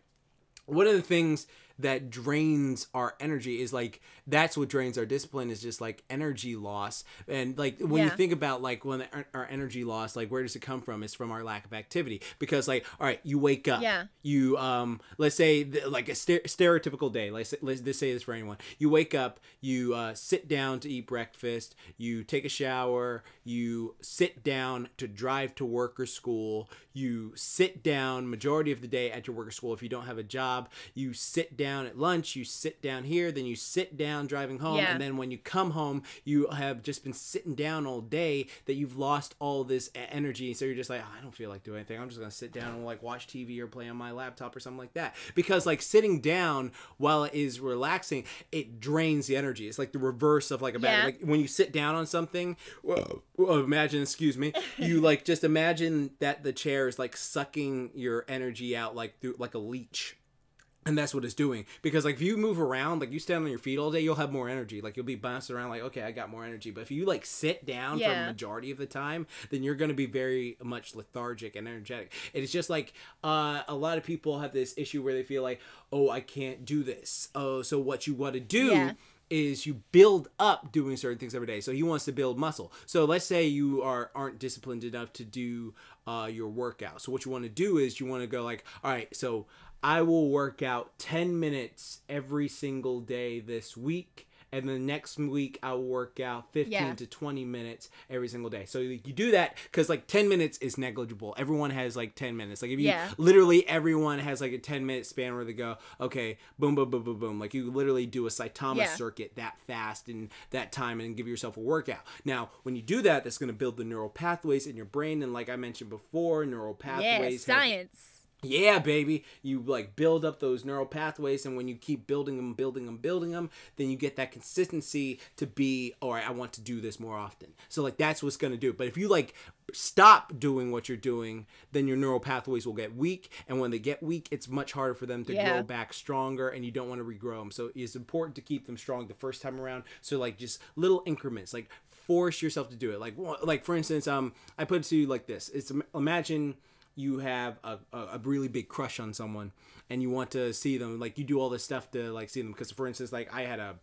one of the things that drains our energy is like, that's what drains our discipline, is just like energy loss. And like, when you think about like when our energy loss, like, where does it come from? It's from our lack of activity. Because like, all right, you wake up, you let's say like a stereotypical day, let's say this for anyone. You wake up, you sit down to eat breakfast, you take a shower, you sit down to drive to work or school, you sit down majority of the day at your work or school if you don't have a job, you sit down at lunch, you sit down here, then you sit down driving home, and then when you come home, you have just been sitting down all day, that you've lost all this energy. So you're just like, oh, I don't feel like doing anything. I'm just gonna sit down and like watch TV or play on my laptop or something like that. Because like, sitting down while it is relaxing, it drains the energy. It's like the reverse of like a bad, like when you sit down on something, you like, just imagine that the chair is like sucking your energy out like through like a leech. And that's what it's doing. Because like, if you move around, like you stand on your feet all day, you'll have more energy. Like, you'll be bouncing around like, okay, I got more energy. But if you like sit down for the majority of the time, then you're going to be very much lethargic and energetic. It's just like, a lot of people have this issue where they feel like, oh, I can't do this. Oh, so what you want to do is you build up doing certain things every day. So he wants to build muscle. So let's say you aren't disciplined enough to do your workout. So what you want to do is you want to go like, all right, so I will work out 10 minutes every single day this week. And the next week I'll work out 15 to 20 minutes every single day. So you do that because like 10 minutes is negligible. Everyone has like 10 minutes. Like, if you literally, everyone has like a 10-minute span where they go, okay, boom, boom, boom, boom, boom. Like, you literally do a Saitama circuit that fast in that time and give yourself a workout. Now, when you do that, that's going to build the neural pathways in your brain. And like I mentioned before, neural pathways. Science. Yeah, baby. You like build up those neural pathways, and when you keep building them, then you get that consistency to be, all right, I want to do this more often. So like, that's what's going to do. But if you like stop doing what you're doing, then your neural pathways will get weak, and when they get weak, it's much harder for them to grow back stronger, and you don't want to regrow them. So it's important to keep them strong the first time around. So like, just little increments, like force yourself to do it. Like for instance, I put it to you like this. It's, imagine you have a really big crush on someone and you want to see them. Like, you do all this stuff to like see them. Because for instance, like, I had a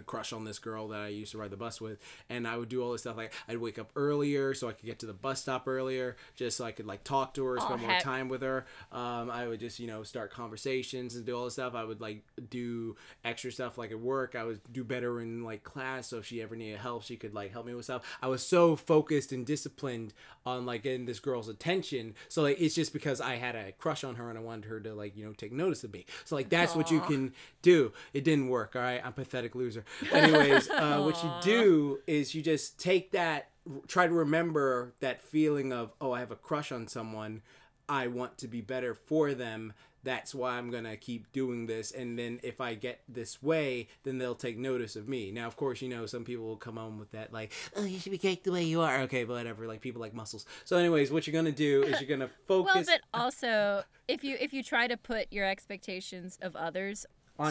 crush on this girl that I used to ride the bus with, and I would do all this stuff. Like, I'd wake up earlier so I could get to the bus stop earlier, just so I could like talk to her, spend more time with her. I would just, start conversations and do all this stuff. I would like do extra stuff like at work. I would do better in like class, so if she ever needed help, she could like help me with stuff. I was so focused and disciplined on like getting this girl's attention. So like, it's just because I had a crush on her and I wanted her to like, take notice of me. So like, that's what you can do. It didn't work. All right, I'm a pathetic loser. Anyways, what you do is you just take that try to remember that feeling of, oh, I have a crush on someone. I want to be better for them. That's why I'm going to keep doing this. And then if I get this way, then they'll take notice of me. Now, of course, you know, some people will come home with that, like, oh, you should be great the way you are. Okay, but whatever. Like, people like muscles. So anyways, what you're going to do is you're going to focus. Well, but also, if you try to put your expectations of others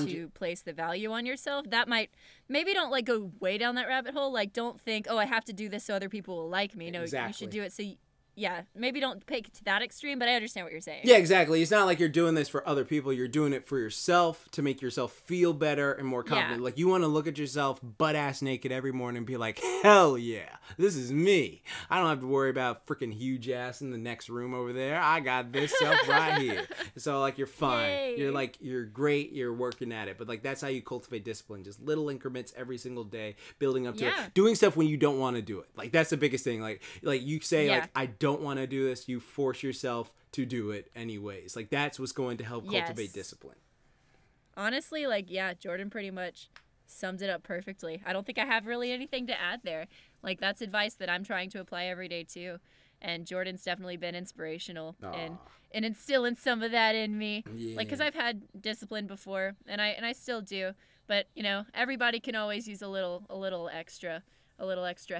to place the value on yourself, that might, maybe don't like go way down that rabbit hole. Like, don't think, oh, I have to do this so other people will like me. No, exactly. You should do it so yeah, maybe don't take it to that extreme, but I understand what you're saying. Yeah, exactly. It's not like you're doing this for other people. You're doing it for yourself to make yourself feel better and more confident. Yeah. Like, you want to look at yourself butt-ass naked every morning and be like, hell yeah, this is me. I don't have to worry about freaking huge ass in the next room over there. I got this self right here. So, like, you're fine. Yay. You're great. You're working at it. But, like, that's how you cultivate discipline. Just little increments every single day, building up to it. Doing stuff when you don't want to do it. Like, that's the biggest thing. Like you say, like, I don't want to do this. You force yourself to do it anyways. Like, that's what's going to help cultivate discipline. Honestly, like, yeah, Jordan pretty much summed it up perfectly. I don't think I have really anything to add there. Like, that's advice that I'm trying to apply every day too. And Jordan's definitely been inspirational and instilling some of that in me. Yeah. Like, because I've had discipline before, and I still do. But, you know, everybody can always use a little extra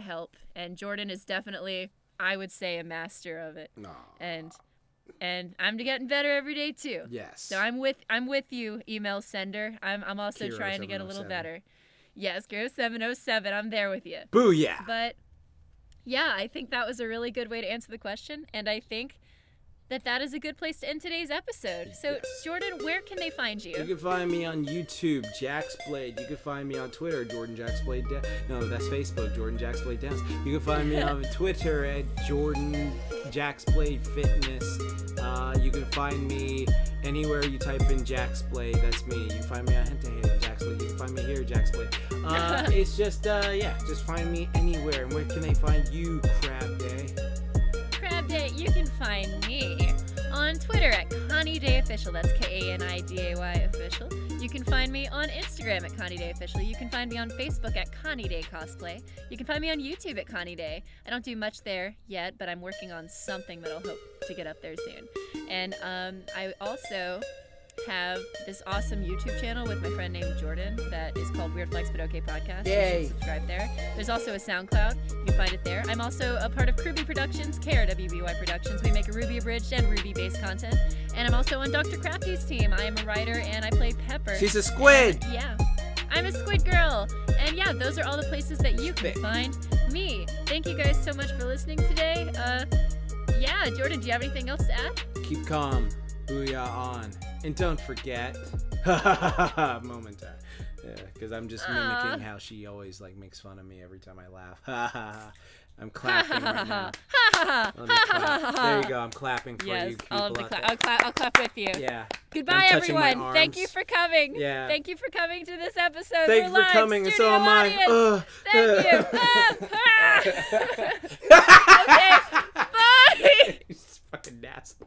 help. And Jordan is definitely, I would say, a master of it. And I'm getting better every day too. Yes. So I'm with you, email sender. I'm also Kiro trying to get a little 707. better. Yes, Kiro 707. I'm there with you. Booyah. But yeah, I think that was a really good way to answer the question, and I think that is a good place to end today's episode. So, Jordan, where can they find you? You can find me on YouTube, JaxBlade. You can find me on Twitter, Jordan JaxBlade. No, that's Facebook, Jordan JaxBlade Dance. You can find me on Twitter at Jordan JaxBlade Fitness. You can find me anywhere you type in JaxBlade. That's me. You can find me on Hente JaxBlade. You can find me here, JaxBlade. It's just, just find me anywhere. And where can they find you, Crab Day? You can find me on Twitter at KaniDay Official. That's KaniDay Official. You can find me on Instagram at KaniDay Official. You can find me on Facebook at KaniDay Cosplay. You can find me on YouTube at KaniDay. I don't do much there yet, but I'm working on something that I'll hope to get up there soon. And I also have this awesome YouTube channel with my friend named Jordan that is called Weird Flex But Okay Podcast. Yay. You should subscribe there. There's also a SoundCloud. You can find it there. I'm also a part of Ruby Productions, KRWBY Productions. We make a Ruby abridged and Ruby-based content. And I'm also on Dr. Crafty's team. I am a writer and I play Pepper. She's a squid. And, yeah. I'm a squid girl. And yeah, those are all the places that you can find me. Thank you guys so much for listening today. Yeah, Jordan, do you have anything else to add? Keep calm. Booyah on. And don't forget, moment time. Yeah, because I'm just mimicking how she always like makes fun of me every time I laugh. I'm clapping right now. Let me clap. There you go. I'm clapping for you people out there. I'll clap with you. Yeah. Goodbye, everyone. Thank you for coming. Yeah. Thank you for coming to this episode. Thank you for coming, and so am I. Thank you. Okay. Bye. It's fucking nasty.